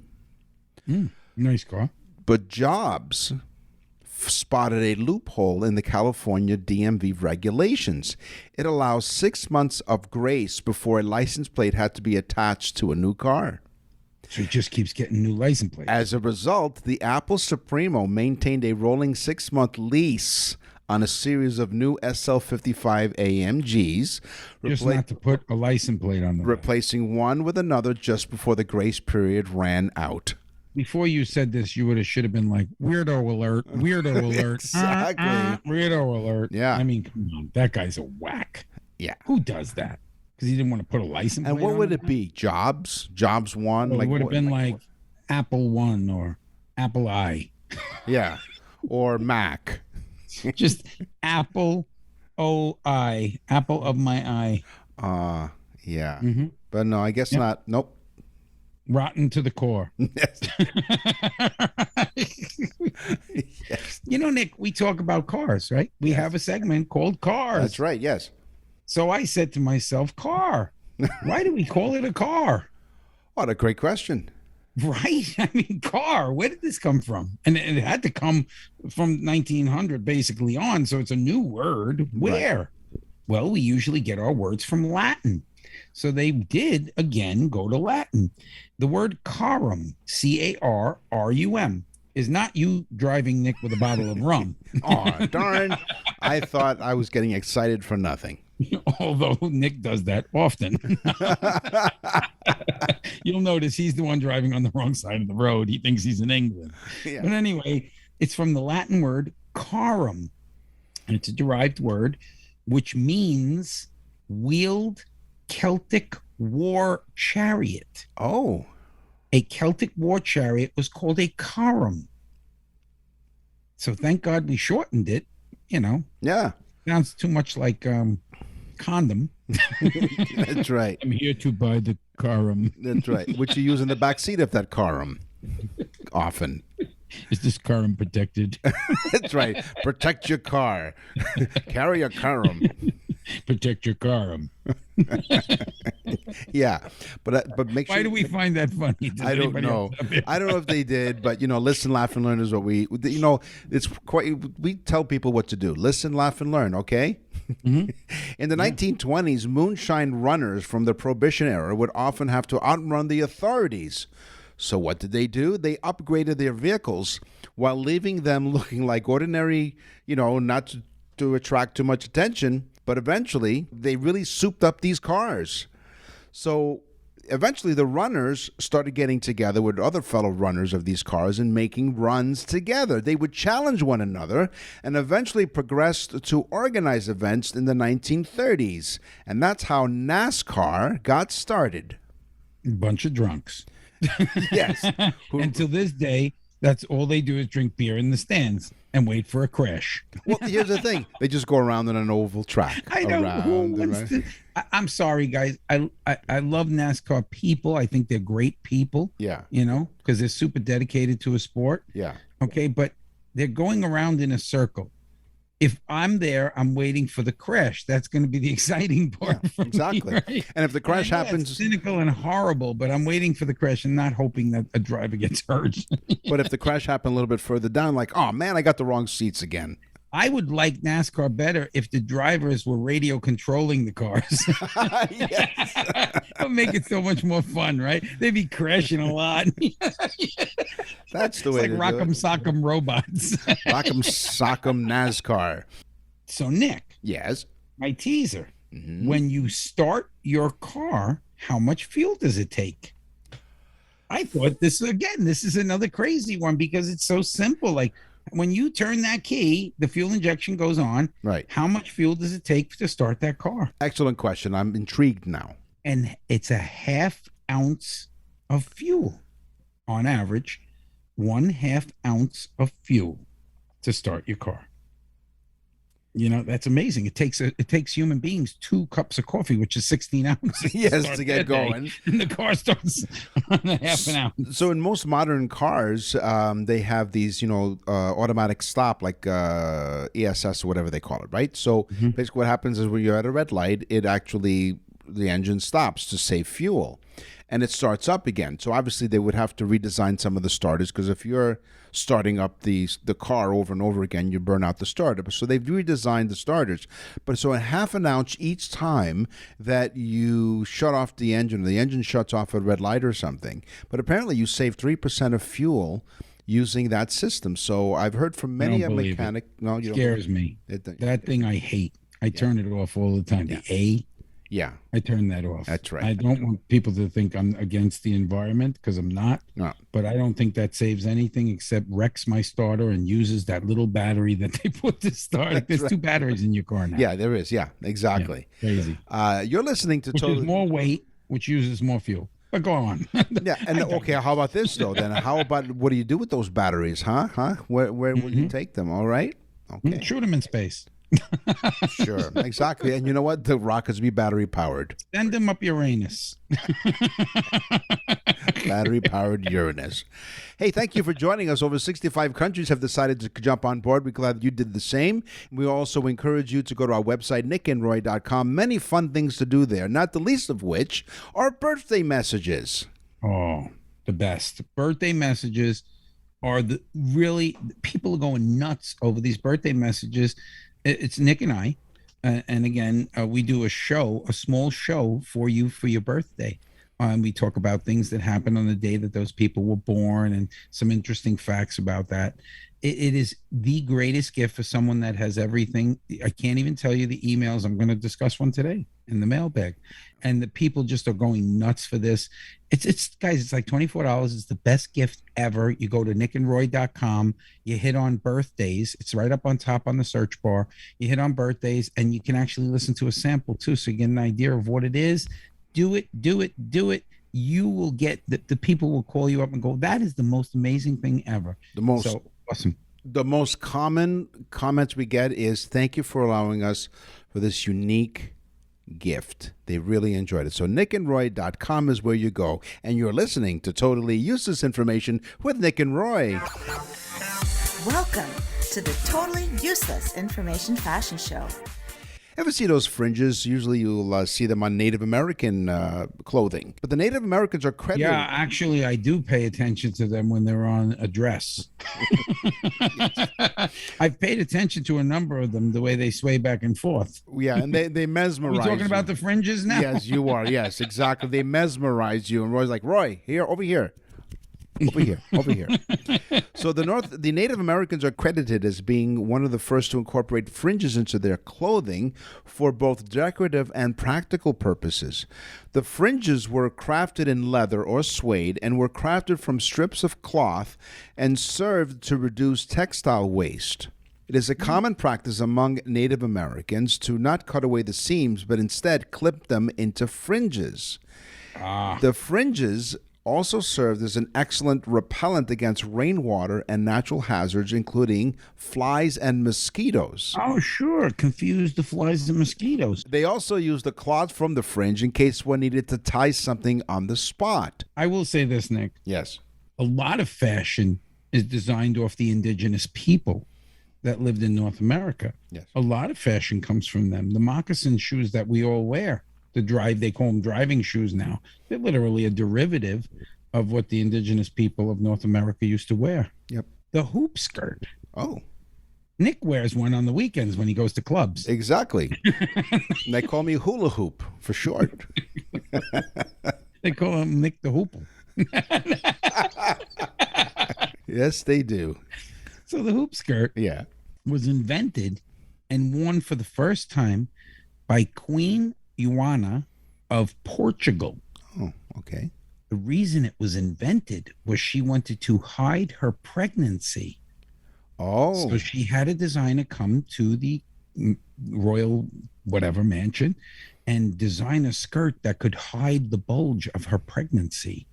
Nice car.
But Jobs spotted a loophole in the California DMV regulations. It allows 6 months of grace before a license plate had to be attached to a new car.
So it just keeps getting new license plates.
As a result, the Apple Supremo maintained a rolling 6-month lease on a series of new SL55 AMGs,
Just not to put a license plate on them.
replacing one with another just before the grace period ran out.
Before you said this, you should have been like, weirdo alert, weirdo alert.
Exactly.
Weirdo alert.
Yeah.
I mean, come on. That guy's a whack.
Yeah.
Who does that? Because he didn't want to put a license
And
plate
what
on
would
the
it be? Jobs? Jobs one?
Well, it would have
what-
been like Apple One or Apple I.
Yeah. Or Mac.
Just Apple OI. Apple of my eye.
Yeah.
Mm-hmm.
But no, I guess not. Nope.
Rotten to the core.
Yes.
You know, Nick, we talk about cars, right? We have a segment called Cars.
That's right. Yes.
So I said to myself, car. Why do we call it a car?
What a great question.
Right? I mean, car. Where did this come from? And it had to come from 1900 basically on. So it's a new word. Where? Well, we usually get our words from Latin. So they did, again, go to Latin. The word carum, C-A-R-R-U-M, is not you driving Nick with a bottle of rum.
Oh, darn. I thought I was getting excited for nothing.
Although Nick does that often. You'll notice he's the one driving on the wrong side of the road. He thinks he's in England.
Yeah.
But anyway, it's from the Latin word carum. And it's a derived word which means wheeled Celtic war chariot.
Oh,
A Celtic war chariot was called a carum. So thank God we shortened it.
yeah.
Sounds too much like condom.
That's right.
I'm here to buy the carum.
That's right. Which you use in the back seat of that carum. Often.
Is this carum protected?
That's right. Protect your car. Carry a carum.
Protect your carum.
Yeah, but make sure.
Why do we find that funny? Does
I don't
anybody
know.
else have it?
I don't know if they did, but listen, laugh, and learn is what we. It's quite. We tell people what to do. Listen, laugh, and learn. Okay. In the 1920s, moonshine runners from the Prohibition era would often have to outrun the authorities. So what did they do? They upgraded their vehicles while leaving them looking like ordinary. Not to attract too much attention. But eventually, they really souped up these cars. So eventually, the runners started getting together with other fellow runners of these cars and making runs together. They would challenge one another and eventually progressed to organized events in the 1930s. And that's how NASCAR got started.
Bunch of drunks.
Yes.
And to this day, that's all they do is drink beer in the stands and wait for a crash.
Well, here's the thing. They just go around in an oval track.
I know who
Around and
wants
around.
to. I'm sorry, guys. I love NASCAR people. I think they're great people.
Yeah.
Because they're super dedicated to a sport.
Yeah.
Okay, but they're going around in a circle. if I'm there, I'm waiting for the crash. That's going to be the exciting part.
Yeah,
for me,
exactly.
right?
And if the crash
I know it's
happens,
cynical and horrible, but I'm waiting for the crash and not hoping that a driver gets hurt.
but if the crash happened a little bit further down, like, oh man, I got the wrong seats again.
I would like NASCAR better if the drivers were radio controlling the cars.
Yes.
It would make it so much more fun, right? They'd be crashing a lot.
That's the
It's
way
like
to do
Rock'em
it.
Sock'em Robots.
Rock'em Sock'em NASCAR.
So, Nick,
Yes.
my teaser.
Mhm.
When you start your car, how much fuel does it take? I thought this is another crazy one because it's so simple. Like when you turn that key, the fuel injection goes on.
Right.
How much fuel does it take to start that car?
Excellent question. I'm intrigued now.
And it's a half ounce of fuel on average, 1/2 ounce of fuel to start your car. You know, that's amazing. It takes human beings 2 cups of coffee, which is 16 ounces.
Yes,
start
to get
their day.
going.
And the car starts on a half an ounce.
So in most modern cars, they have these, automatic stop, like ESS or whatever they call it, right? So basically, what happens is when you're at a red light, the engine stops to save fuel, and it starts up again. So obviously, they would have to redesign some of the starters because if you're starting up the car over and over again, you burn out the starter. So they've redesigned the starters. But so a half an ounce each time that you shut off the engine shuts off at red light or something. But apparently you save 3% of fuel using that system. So I've heard from many a
don't believe it.
mechanic. No, you don't.
Scares me. That thing I hate. I turn it off all the time.
Yeah.
The A,
Yeah,
I turn that off.
That's right.
I don't want people to think I'm against the environment because I'm not.
no.
But I don't think that saves anything except wrecks my starter and uses that little battery that they put to start.
That's
There's
right.
2 batteries in your car now.
Yeah, there is. Yeah, exactly.
Crazy.
You're listening to
Which
Totally.
is more weight, which uses more fuel. But go on.
Yeah, and okay, how about this though? Then how about what do you do with those batteries? Huh? Where will you take them? All right. Okay.
Shoot them in space.
Sure. Exactly. And you know what? The rockets be battery powered.
Send them up Uranus.
Battery powered Uranus. Hey, thank you for joining us. Over 65 countries have decided to jump on board. We're glad that you did the same. We also encourage you to go to our website, nickandroy.com. Many fun things to do there, not the least of which are birthday messages.
Oh, the best. Birthday messages are people are going nuts over these birthday messages. It's Nick and I. And again, we do a small show for you for your birthday. And we talk about things that happened on the day that those people were born and some interesting facts about that. It is the greatest gift for someone that has everything. I can't even tell you the emails. I'm going to discuss one today in the mailbag. And the people just are going nuts for this. It's guys, it's like $24. It's the best gift ever. You go to nickandroy.com, you hit on birthdays. It's right up on top on the search bar. You hit on birthdays and you can actually listen to a sample too. So you get an idea of what it is. Do it. You will get the people will call you up and go, that is the most amazing thing ever. So awesome.
The most common comments we get is thank you for allowing us for this unique gift. They really enjoyed it. So nickandroy.com is where you go. And you're listening to Totally Useless Information with Nick and Roy.
Welcome to the Totally Useless Information Fashion Show.
Ever see those fringes? Usually you'll see them on Native American clothing. But the Native Americans are credited.
Yeah, actually, I do pay attention to them when they're on a dress. I've paid attention to a number of them, the way they sway back and forth.
Yeah, and they mesmerize
Are we talking about the fringes now?
Yes, you are. Yes, exactly. They mesmerize you. And Roy's like, Roy, here, over here. Over here. So the Native Americans are credited as being one of the first to incorporate fringes into their clothing for both decorative and practical purposes. The fringes were crafted in leather or suede and were crafted from strips of cloth and served to reduce textile waste. It is a common practice among Native Americans to not cut away the seams, but instead clip them into fringes. The fringes also served as an excellent repellent against rainwater and natural hazards, including flies and mosquitoes.
Oh, sure. Confuse the flies and mosquitoes.
They also used the cloth from the fringe in case one needed to tie something on the spot.
I will say this, Nick.
Yes.
A lot of fashion is designed off the indigenous people. that lived in North America.
Yes.
A lot of fashion comes from them. The moccasin shoes that we all wear, they call them driving shoes now. They're literally a derivative of what the indigenous people of North America used to wear.
Yep.
The hoop skirt.
Oh,
Nick wears one on the weekends when he goes to clubs.
exactly. And they call me hula hoop for short.
They call him Nick the Hoople.
Yes, they do.
So the hoop skirt
Yeah.
was invented and worn for the first time by Queen Juana of Portugal.
Oh, okay.
The reason it was invented was she wanted to hide her pregnancy.
Oh,
So she had a designer come to the royal whatever mansion and design a skirt that could hide the bulge of her pregnancy.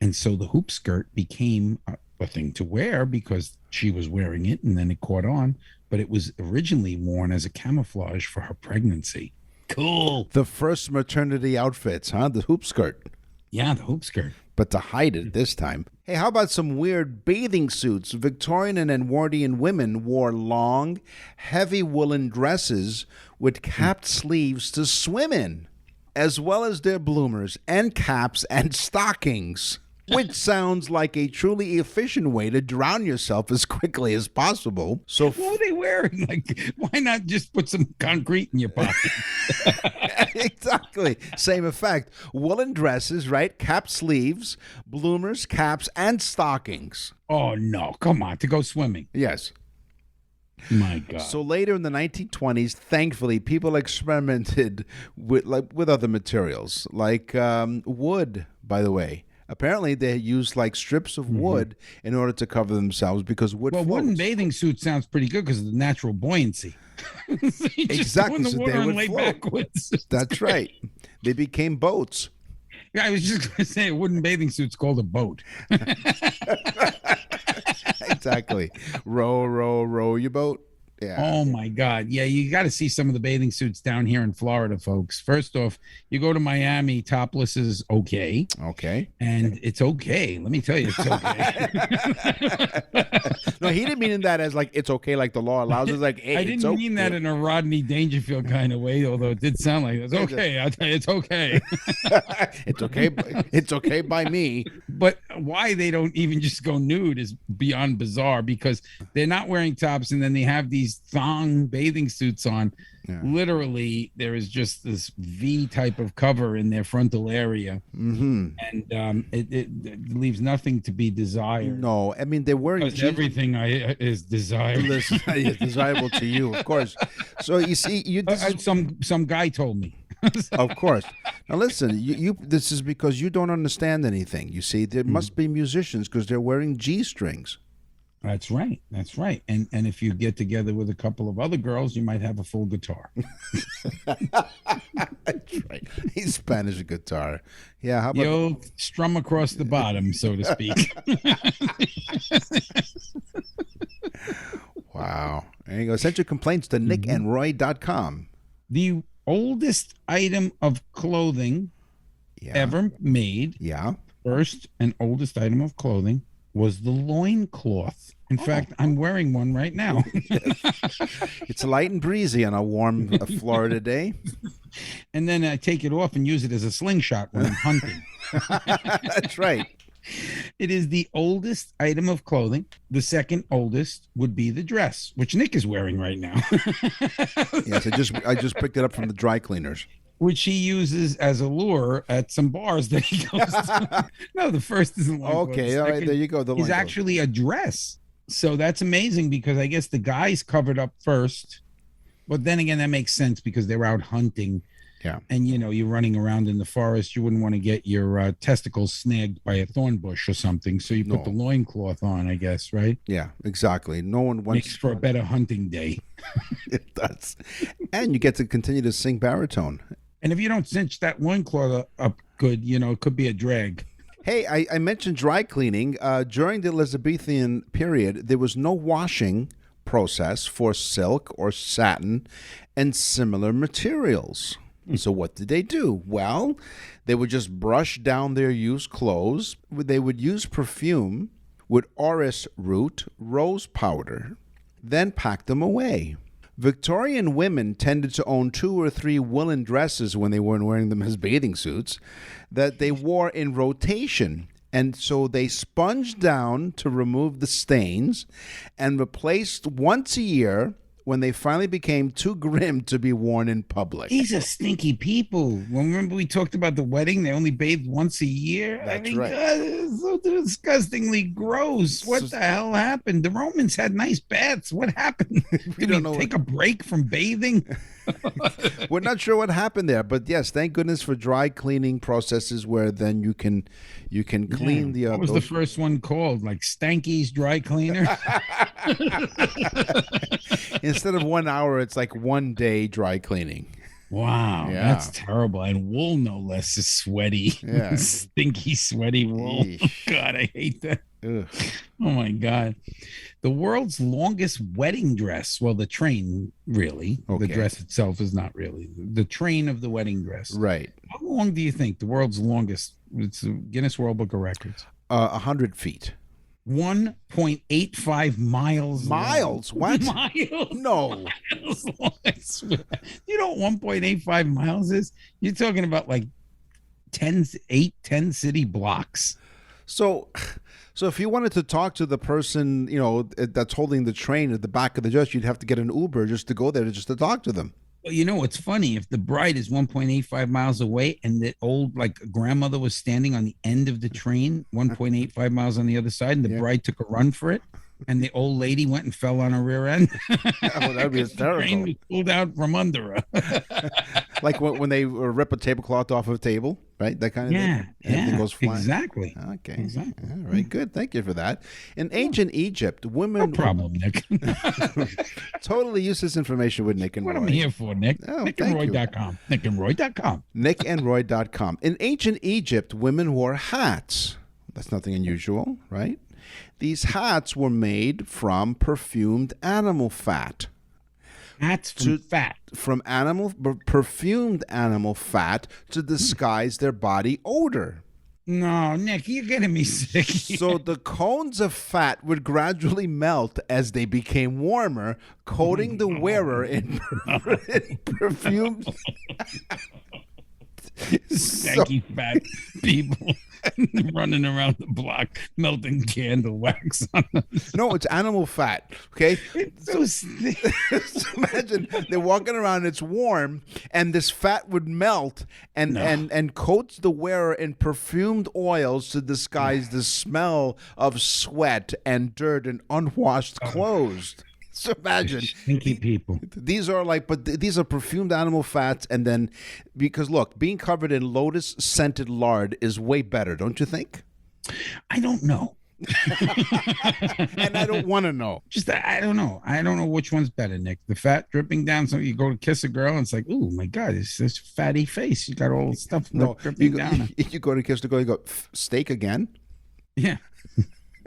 And so the hoop skirt became a thing to wear because she was wearing it and then it caught on. But it was originally worn as a camouflage for her pregnancy. Cool.
the first maternity outfits, huh? The hoop skirt.
Yeah, the hoop skirt.
But to hide it this time. Hey, how about some weird bathing suits? Victorian and Edwardian women wore long, heavy woolen dresses with capped sleeves to swim in, as well as their bloomers and caps and stockings, which sounds like a truly efficient way to drown yourself as quickly as possible. So,
What were they wearing? Like, why not just put some concrete in your pocket?
exactly, same effect. Woolen dresses, right? Cap sleeves, bloomers, caps, and stockings.
Oh, no. Come on. To go swimming.
Yes.
My God.
So later in the 1920s, thankfully, people experimented with other materials, like wood. By the way, apparently they used like strips of wood in order to cover themselves because wood.
Well,
floats.
wooden bathing suit sounds pretty good because of the natural buoyancy. So you just
Exactly,
go in the
so
water
they
and
would
lay
float.
backwards.
That's right. They became boats.
Yeah, I was just going to say a wooden bathing suit's called a boat.
Exactly. Row, row, row your boat. Yeah.
Oh my God. Yeah, you got to see some of the bathing suits down here in Florida, folks. First off, you go to Miami, topless is okay.
Okay.
And it's okay. Let me tell you, it's okay.
No, he didn't mean that as like it's okay, like the law allows. It's like hey,
I
it's
didn't mean that
okay.
in a Rodney Dangerfield kind of way, although it did sound like it. It's okay. I'll tell you, it's okay.
It's okay. It's okay by me.
But why they don't even just go nude is beyond bizarre because they're not wearing tops and then they have these thong bathing suits on.
Yeah.
Literally, there is just this V type of cover in their frontal area,
Mm-hmm.
and it leaves nothing to be desired.
No, I mean they're wearing
Because
jeans.
everything is desired.
Listen, it's desirable to you, of course. So you see,
Some guy told me.
of course. Now listen, you. This is because you don't understand anything. You see, there must be musicians because they're wearing G strings.
That's right. That's right. And if you get together with a couple of other girls, you might have a full guitar.
That's right. He's Spanish guitar. Yeah. How about
You'll strum across the bottom, so to speak.
wow? There you go. Send your complaints to nickandroy.com.
The oldest item of clothing
Yeah.
ever made,
Yeah.
first and oldest item of clothing, was the loincloth. In fact, I'm wearing one right now.
It's light and breezy on a warm Florida day.
And then I take it off and use it as a slingshot when I'm hunting.
That's right.
It is the oldest item of clothing. The second oldest would be the dress, which Nick is wearing right now,
Yes, I just picked it up from the dry cleaners.
which he uses as a lure at some bars that he goes to. No, the first isn't loincloth.
Okay,
The
all right,
second
there you go. The
is
loincloth.
actually a dress. So that's amazing because I guess the guys covered up first. But then again, that makes sense because they're out hunting.
Yeah.
And, you're running around in the forest. You wouldn't want to get your testicles snagged by a thorn bush or something. So you put the loincloth on, I guess, right?
Yeah, exactly. No one
Makes
wants
for a better hunting day.
it does. And you get to continue to sing baritone.
And if you don't cinch that loincloth up good, it could be a drag.
Hey, I mentioned dry cleaning. During the Elizabethan period, there was no washing process for silk or satin and similar materials. So what did they do? Well, they would just brush down their used clothes. They would use perfume with orris root, rose powder, then packed them away. Victorian women tended to own 2 or 3 woolen dresses when they weren't wearing them as bathing suits that they wore in rotation. And so they sponged down to remove the stains and replaced once a year when they finally became too grim to be worn in public.
These are stinky people. Remember we talked about the wedding? They only bathed once a year.
That's right.
God, it's so disgustingly gross. What the hell happened? The Romans had nice baths. What happened? Did
don't
we
know
take a break from bathing?
We're not sure what happened there, but yes, thank goodness for dry cleaning processes where then you can clean the.
What was the first one called? Like Stanky's Dry Cleaner?
Instead of 1 hour, it's like 1 day dry cleaning.
Wow,
Yeah.
that's terrible. And wool, no less, is sweaty.
Yeah.
Stinky, sweaty wool.
Yeesh.
God, I hate that.
Ugh.
Oh my God. The world's longest wedding dress. Well, the train, really.
Okay.
The dress itself is not really. The train of the wedding dress.
Right.
How long do you think the world's longest? It's the Guinness World Book of Records.
100 feet.
1.85 miles.
Miles?
long.
What?
Miles.
No.
Miles long, I swear. You know what 1.85 miles is? You're talking about like 10 city blocks.
So if you wanted to talk to the person, that's holding the train at the back of the dress, you'd have to get an Uber just to go there just to talk to them.
Well, you know, it's funny. If the bride is 1.85 miles away and the old, like, grandmother was standing on the end of the train, 1.85 miles on the other side, and the bride took a run for it, and the old lady went and fell on her rear end.
Oh, that'd be
The train
hysterical.
was pulled out from under her.
Like when they rip a tablecloth off of a table, right? That kind of thing. Everything goes flying.
exactly.
Okay.
Exactly.
All right, good. Thank you for that. In ancient Egypt, women
No problem, Nick.
totally useless information with Nick and
What
Roy.
I'm here for, Nick.
Oh, thank you.
NickandRoy.com. NickandRoy.com.
nickandroy.com. In ancient Egypt, women wore hats. That's nothing unusual, right? These hats were made from perfumed animal fat.
Hats from fat.
From perfumed animal fat to disguise their body odor.
No, Nick, you're getting me sick.
So the cones of fat would gradually melt as they became warmer, coating the wearer in perfumed.
Stanky fat people running around the block melting candle wax on them.
No, it's animal fat. Okay.
So
So imagine they're walking around, it's warm, and this fat would melt and coats the wearer in perfumed oils to disguise the smell of sweat and dirt and unwashed clothes. So imagine
stinky people.
these are these are perfumed animal fats, and then because look, being covered in lotus scented lard is way better, don't you think?
I don't know.
And I don't want to know.
Just I don't know. I don't know which one's better, Nick. The fat dripping down. So you go to kiss a girl, and it's like, oh my God, it's this fatty face. You got all the stuff dripping down.
You go to kiss the girl, you go steak again.
Yeah.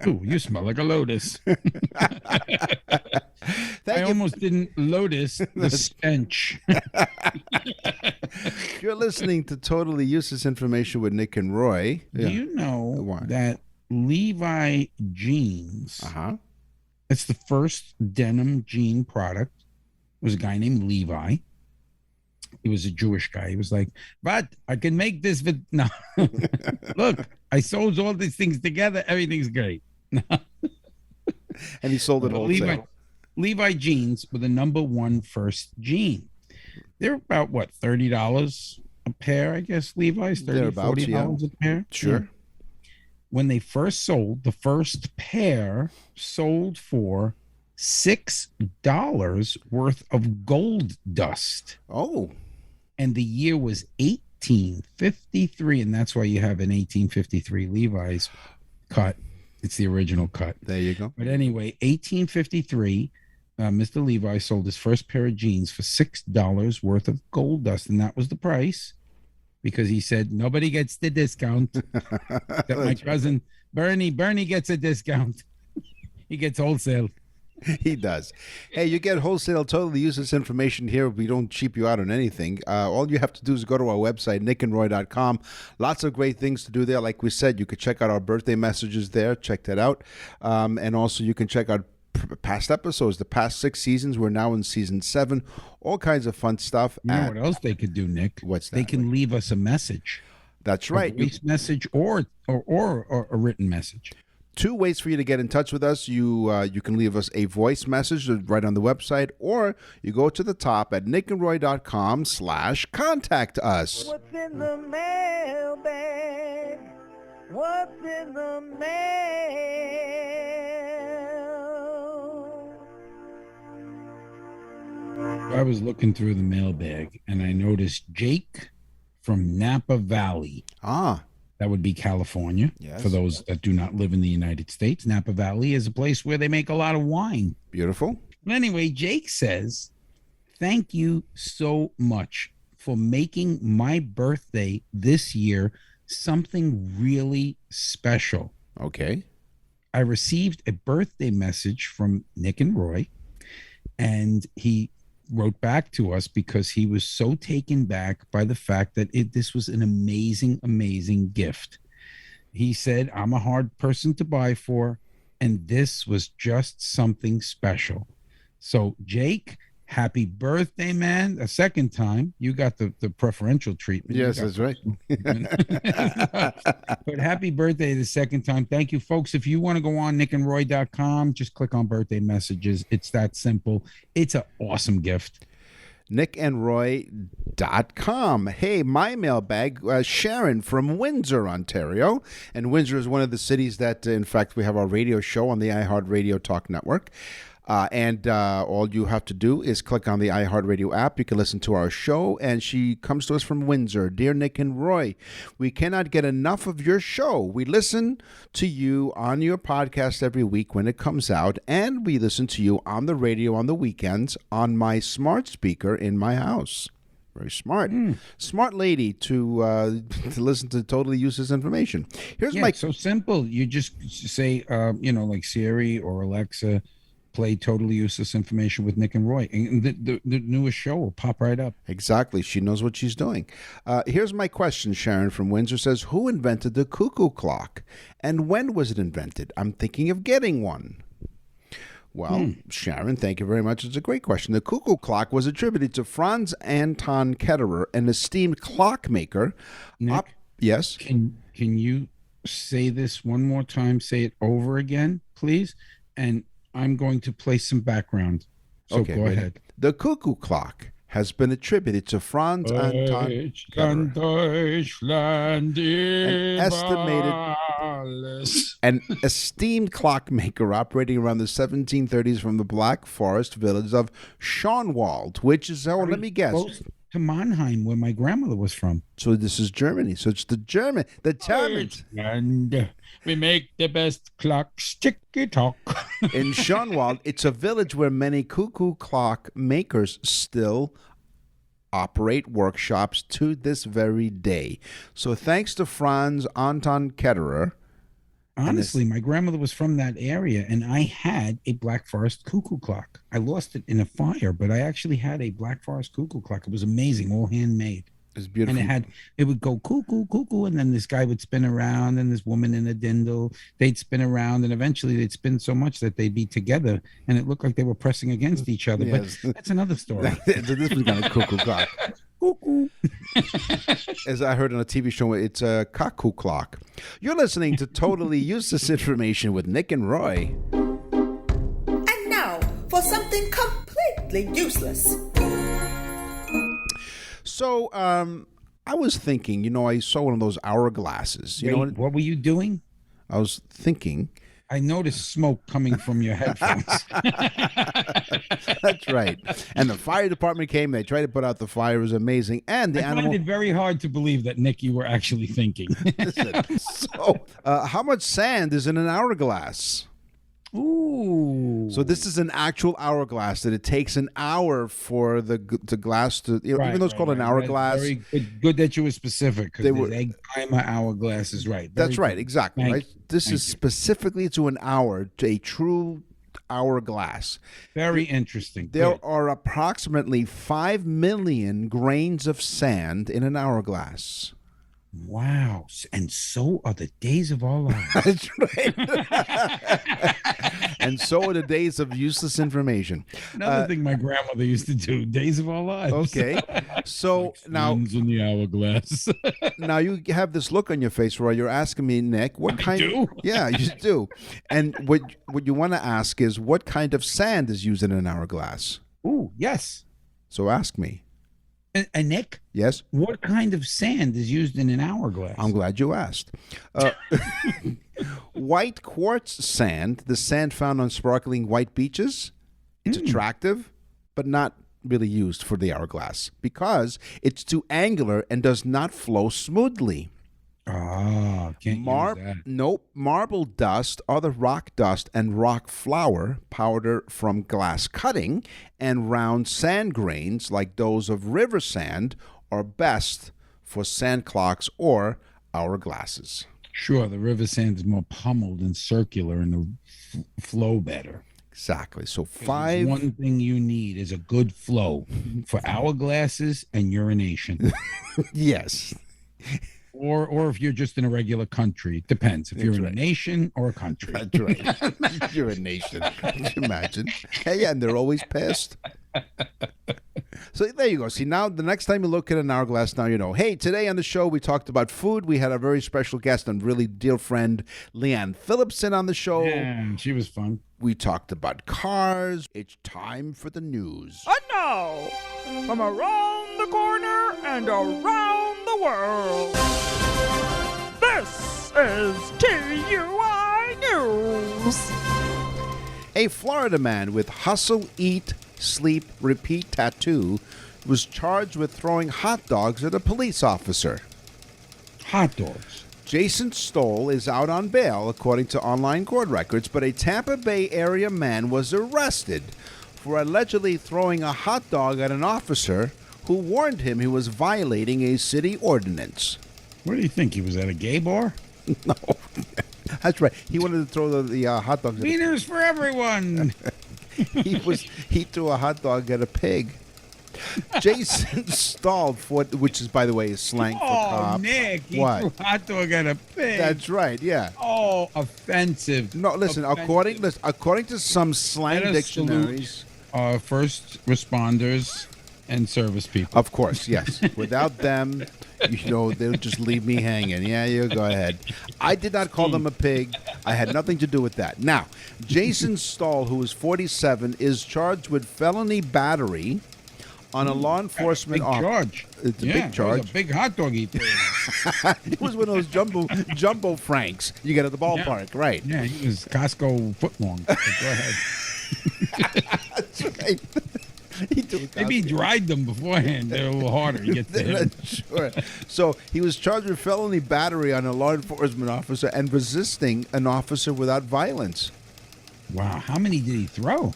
Ooh, you smell like a lotus. I almost didn't lotus the stench.
You're listening to Totally Useless Information with Nick and Roy.
Do you know
Why?
that Levi jeans, it's the first denim jean product. It was a guy named Levi. He was a Jewish guy. He was like, but I can make this with no. Look, I sold all these things together. Everything's great.
And he sold it wholesale.
Levi jeans were the number one first jean. They're about what, $30 a pair, I guess. Levi's
Thereabouts,
$40 a pair.
Sure.
Yeah. When they first sold, the first pair sold for $6 worth of gold dust.
Oh.
And the year was 1853, and that's why you have an 1853 Levi's cut. It's the original cut.
There you go.
But anyway, 1853, Mr. Levi sold his first pair of jeans for $6 worth of gold dust, and that was the price because he said nobody gets the discount. That my cousin Bernie gets a discount. He gets wholesale.
He does. Hey, you get wholesale, totally useless information here. We don't cheap you out on anything. All you have to do is go to our website, nickandroy.com. Lots of great things to do there. Like we said, you could check out our birthday messages there. Check that out. And also you can check out past episodes, the past 6 seasons. We're now in season 7. All kinds of fun stuff.
You know what else they could do, Nick?
What's
They
that?
can leave us a message.
That's
A
right.
voice message or a written message.
2 ways for you to get in touch with us. You can leave us a voice message right on the website, or you go to the top at nickandroy.com/contact us.
What's in the mailbag? What's in the mail?
I was looking through the mailbag and I noticed Jake from Napa Valley.
Ah,
That would be California.
Yes.
For those that do not live in the United States, Napa Valley is a place where they make a lot of wine.
beautiful.
But anyway, Jake says, "Thank you so much for making my birthday this year something really special.
Okay.
I received a birthday message from Nick and Roy, and he wrote back to us because he was so taken back by the fact that this was an amazing, amazing gift. He said, I'm a hard person to buy for, and this was just something special. So, Jake, happy birthday, man. A second time. You got the preferential treatment. You
Yes,
got
that's right.
But happy birthday the second time. Thank you, folks. If you want to go on nickandroy.com, just click on birthday messages. It's that simple. It's an awesome gift.
nickandroy.com. Hey, my mailbag, Sharon from Windsor, Ontario. And Windsor is one of the cities that, in fact, we have our radio show on the iHeartRadio Talk Network. And all you have to do is click on the iHeartRadio app. You can listen to our show. And she comes to us from Windsor. Dear Nick and Roy, we cannot get enough of your show. We listen to you on your podcast every week when it comes out. And we listen to you on the radio on the weekends on my smart speaker in my house. Very smart. Smart lady to listen to totally useless information. Here's
Yeah,
my...
it's so simple. You just say, like Siri or Alexa, play totally useless information with Nick and Roy, and the newest show will pop right up.
Exactly. She knows what she's doing. Here's my question. Sharon from Windsor says, who invented the cuckoo clock? And when was it invented? I'm thinking of getting one. Well, Sharon, thank you very much. It's a great question. The cuckoo clock was attributed to Franz Anton Ketterer, an esteemed clockmaker.
Nick,
Yes?
can you say this one more time? Say it over again, please. And I'm going to play some background. So go
wait.
ahead.
The cuckoo clock has been attributed to Franz Anton Ketterer, an esteemed clockmaker operating around the 1730s from the Black Forest village of Schönwald, which is, let me guess.
Close to Mannheim, where my grandmother was from.
So this is Germany. So it's the Germans.
And we make the best clocks ticky-tock.
In Schönwald, it's a village where many cuckoo clock makers still operate workshops to this very day. So thanks to Franz Anton Ketterer.
Honestly, my grandmother was from that area, and I had a Black Forest cuckoo clock. I lost it in a fire, but I actually had a Black Forest cuckoo clock. It was amazing, all handmade.
It's beautiful.
And it would go cuckoo, cuckoo, and then this guy would spin around, and this woman in a dindle, they'd spin around, and eventually they'd spin so much that they'd be together, and it looked like they were pressing against each other.
Yes.
But that's another story.
It's a different kind of cuckoo clock.
Cuckoo.
As I heard on a TV show, it's a cuckoo clock. You're listening to Totally Useless Information with Nick and Roy.
And now for something completely useless.
So, I was thinking, I saw one of those hourglasses.
Wait, what were you doing?
I was thinking.
I noticed smoke coming from your headphones.
That's right. And the fire department came. They tried to put out the fire. It was amazing. And the
I
animal.
find it very hard to believe that, Nick, you were actually thinking.
Listen, so, how much sand is in an hourglass?
Ooh.
So this is an actual hourglass that it takes an hour for the glass to, even though it's called an hourglass.
Very good that you were specific.
They
They
were-
were egg timer hourglass is right.
That's
Very
right,
good.
exactly.
Thank
Right.
you.
This
Thank
is
you.
specifically to an hour, to a true hourglass.
Very interesting.
There
Good.
are approximately 5 million grains of sand in an hourglass.
Wow. And so are the days of our lives.
That's right. And so are the days of useless information.
Another thing my grandmother used to do, days of our lives.
Okay. So now,
Swans in the hourglass.
now you have this look on your face, Roy. You're asking me, Nick, what kind?
do?
Yeah, you do. And what you want to ask is, what kind of sand is used in an hourglass?
Ooh, yes.
So ask me.
And Nick,
Yes.
what kind of sand is used in an hourglass?
I'm glad you asked. White quartz sand, the sand found on sparkling white beaches, it's attractive, but not really used for the hourglass because it's too angular and does not flow smoothly.
Can't use that.
Nope. Marble dust, other rock dust, and rock flour, powder from glass cutting, and round sand grains like those of river sand are best for sand clocks or hourglasses.
Sure, the river sand is more pummeled and circular and the flow better.
Exactly. So
'Cause there's
five.
one thing you need is a good flow for hourglasses and urination.
Yes.
Or if you're just in a regular country. It depends. If you're in a nation or a country.
That's right. You're a nation. Can you imagine? Hey, yeah, and they're always pissed. So there you go. See, now the next time you look at an hourglass, now you know. Hey, today on the show, we talked about food. We had a very special guest and really dear friend, Leanne Phillipson, on the show.
Yeah, she was fun.
We talked about cars. It's time for the news.
And now, from around the corner and around the world, this is TUI News.
A Florida man with hustle, eat, sleep, repeat tattoo was charged with throwing hot dogs at a police officer.
Hot dogs.
Jason Stoll is out on bail, according to online court records, but a Tampa Bay area man was arrested for allegedly throwing a hot dog at an officer who warned him he was violating a city ordinance.
What do you think? He was at a gay bar?
No, that's right. He wanted to throw the hot dogs.
Wieners for everyone.
He threw a hot dog at a pig. Jason Stoll, which is, by the way, is slang for cop.
Nick. He
What?
threw a hot dog at a pig.
That's right. Yeah.
Oh, offensive.
No, listen.
Offensive.
According to some slang
Let us
dictionaries.
First responders and service people.
Of course, yes. Without them, they'll just leave me hanging. Yeah, you go ahead. I did not call them a pig. I had nothing to do with that. Now, Jason Stoll, who is 47, is charged with felony battery on a law enforcement
Big charge.
It's a
Yeah,
big
it was
charge.
a big hot dog he threw.
It was one of those jumbo franks you get at the ballpark, right?
Yeah, he was Costco footlong. But go ahead.
That's right. He threw a
Maybe he dried them beforehand. They're a little harder to get to him.
Sure. So he was charged with felony battery on a law enforcement officer and resisting an officer without violence.
Wow, how many did he throw?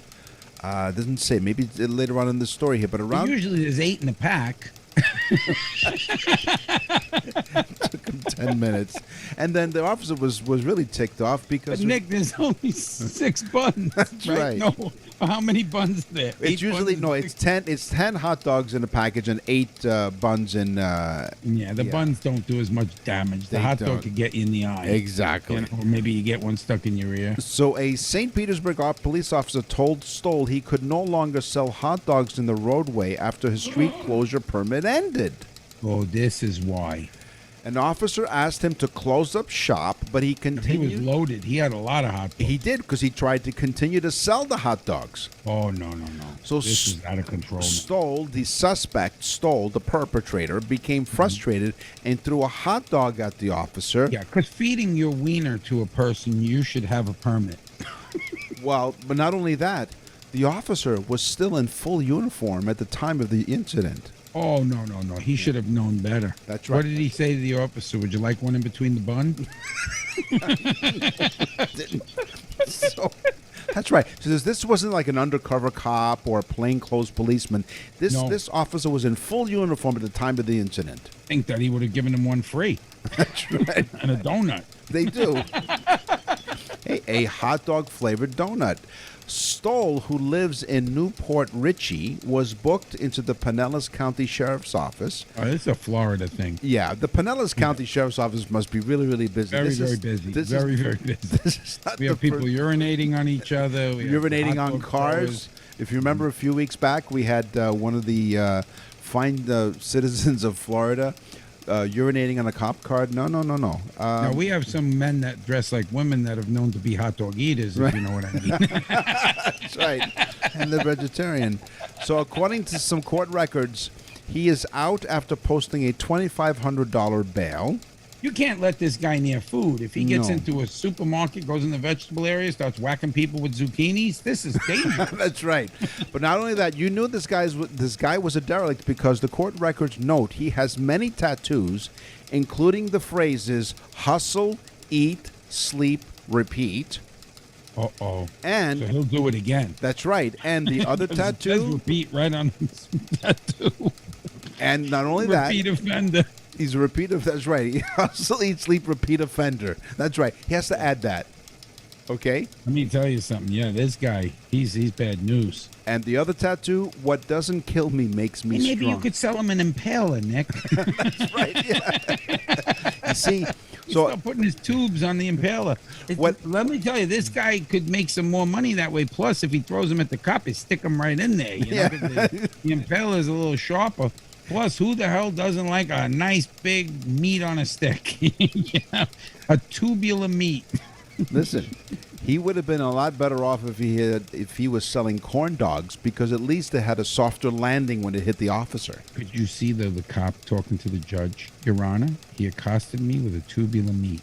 Doesn't say. Maybe later on in the story here, but around
Usually there's 8 in the pack.
took him 10 minutes, and then the officer was really ticked off because
But Nick, there's only 6 buns.
That's right.
No, how many buns there?
it's
8
usually
buns
no.
and
It's 10. It's 10 hot dogs in a package and 8 buns in.
Yeah, the buns don't do as much damage. The
They
hot
don't.
dog could get you in the eye.
Exactly.
Or maybe you get one stuck in your ear.
So a St. Petersburg police officer told Stoll he could no longer sell hot dogs in the roadway after his street closure permit ended.
Oh, this is why.
An officer asked him to close up shop, but he
He was
continued.
loaded. He had a lot of hot dogs.
He did because he tried to continue to sell the hot dogs.
Oh, no.
So
This is out of control. now.
Stoll, the perpetrator, became frustrated and threw a hot dog at the officer.
Yeah, because feeding your wiener to a person, you should have a permit.
Well, but not only that, the officer was still in full uniform at the time of the incident.
Oh, no. He should have known better.
That's
What
right.
did he say to the officer? Would you like one in between the bun?
So, that's right. So this wasn't like an undercover cop or a plainclothes policeman.
No.
This officer was in full uniform at the time of the incident.
Think that he would have given him one free
That's right.
and a donut.
They do. Hey, a hot dog flavored donut. Stoll, who lives in Newport Richey, was booked into the Pinellas County Sheriff's Office.
Oh, this is a Florida thing.
Yeah, the Pinellas County Sheriff's Office must be really, really busy.
Very busy. Very busy.
This is not
We have
the
people
first-
urinating on each other. We have
urinating
hot
on
dog
cars.
throwers.
If you remember a few weeks back, we had one of the fine citizens of Florida urinating on a cop car. No.
Now, we have some men that dress like women that have known to be hot dog eaters, if you know what I mean.
That's right. And they're vegetarian. So according to some court records, he is out after posting a $2,500 bail.
You can't let this guy near food. If he gets
No.
into a supermarket, goes in the vegetable area, starts whacking people with zucchinis, this is dangerous.
That's right. But not only that, you knew this guy was a derelict because the court records note he has many tattoos, including the phrases hustle, eat, sleep, repeat.
Uh-oh.
And
So he'll do it again.
that's right. And the other
It says
tattoo,
repeat right on his tattoo.
and not only that,
Repeat offender.
he's a repeat of, that's right. He hustle, eat, sleep, repeat offender. That's right. He has to add that. Okay?
Let me tell you something. Yeah, this guy, he's bad news.
And the other tattoo, what doesn't kill me makes me
Hey, maybe
strong.
you could sell him an impaler, Nick.
Right, yeah. You see, so
Start putting his tubes on the impaler. Let me tell you, this guy could make some more money that way. Plus, if he throws them at the cop, he stick them right in there. You know, 'cause the impaler is a little sharper. Plus, who the hell doesn't like a nice big meat on a stick? Yeah, a tubular meat.
listen, he would have been a lot better off if he was selling corn dogs because at least it had a softer landing when it hit the officer.
Could you see the cop talking to the judge? Your Honor, he accosted me with a tubular meat.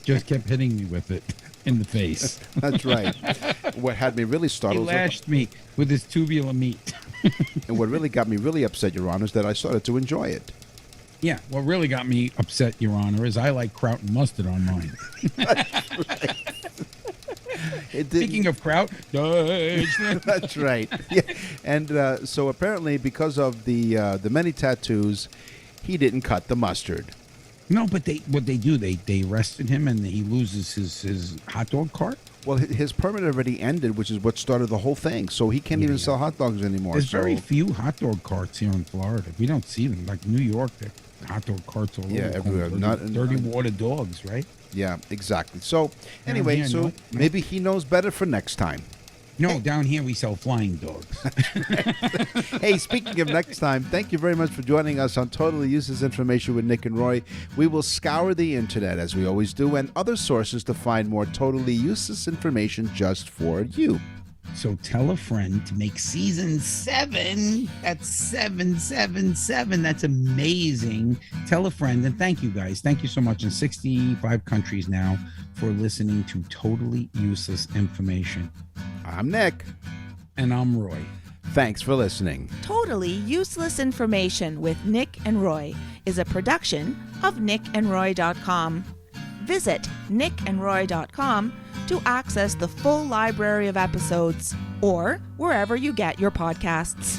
Just kept hitting me with it in the face.
That's right. What had me really
He
startled
lashed me with his tubular meat.
and what really got me really upset, Your Honor, is that I started to enjoy it.
Yeah, what really got me upset, Your Honor, is I like kraut and mustard on mine.
It didn't-
Speaking of kraut, Deutschland.
That's right. Yeah. And so apparently, because of the many tattoos, he didn't cut the mustard.
No, but what they do, they arrested him and he loses his hot dog cart.
Well, his permit already ended, which is what started the whole thing. So he can't even sell hot dogs anymore.
There's
so,
very few hot dog carts here in Florida. We don't see them. Like New York, there are hot dog carts all over.
Yeah,
the
everywhere.
corner.
Not-
Dirty water dogs, right?
yeah, exactly. So anyway,
here,
so
no.
maybe he knows better for next time.
No, down here we sell flying dogs.
Hey, speaking of next time, thank you very much for joining us on Totally Useless Information with Nick and Roy. We will scour the internet, as we always do, and other sources to find more totally useless information just for you.
So tell a friend to make season 7. That's 777. That's amazing. Tell a friend, and thank you guys. Thank you so much in 65 countries now for listening to Totally Useless Information.
I'm Nick.
And I'm Roy.
Thanks for listening.
Totally Useless Information with Nick and Roy is a production of nickandroy.com. Visit nickandroy.com to access the full library of episodes or wherever you get your podcasts.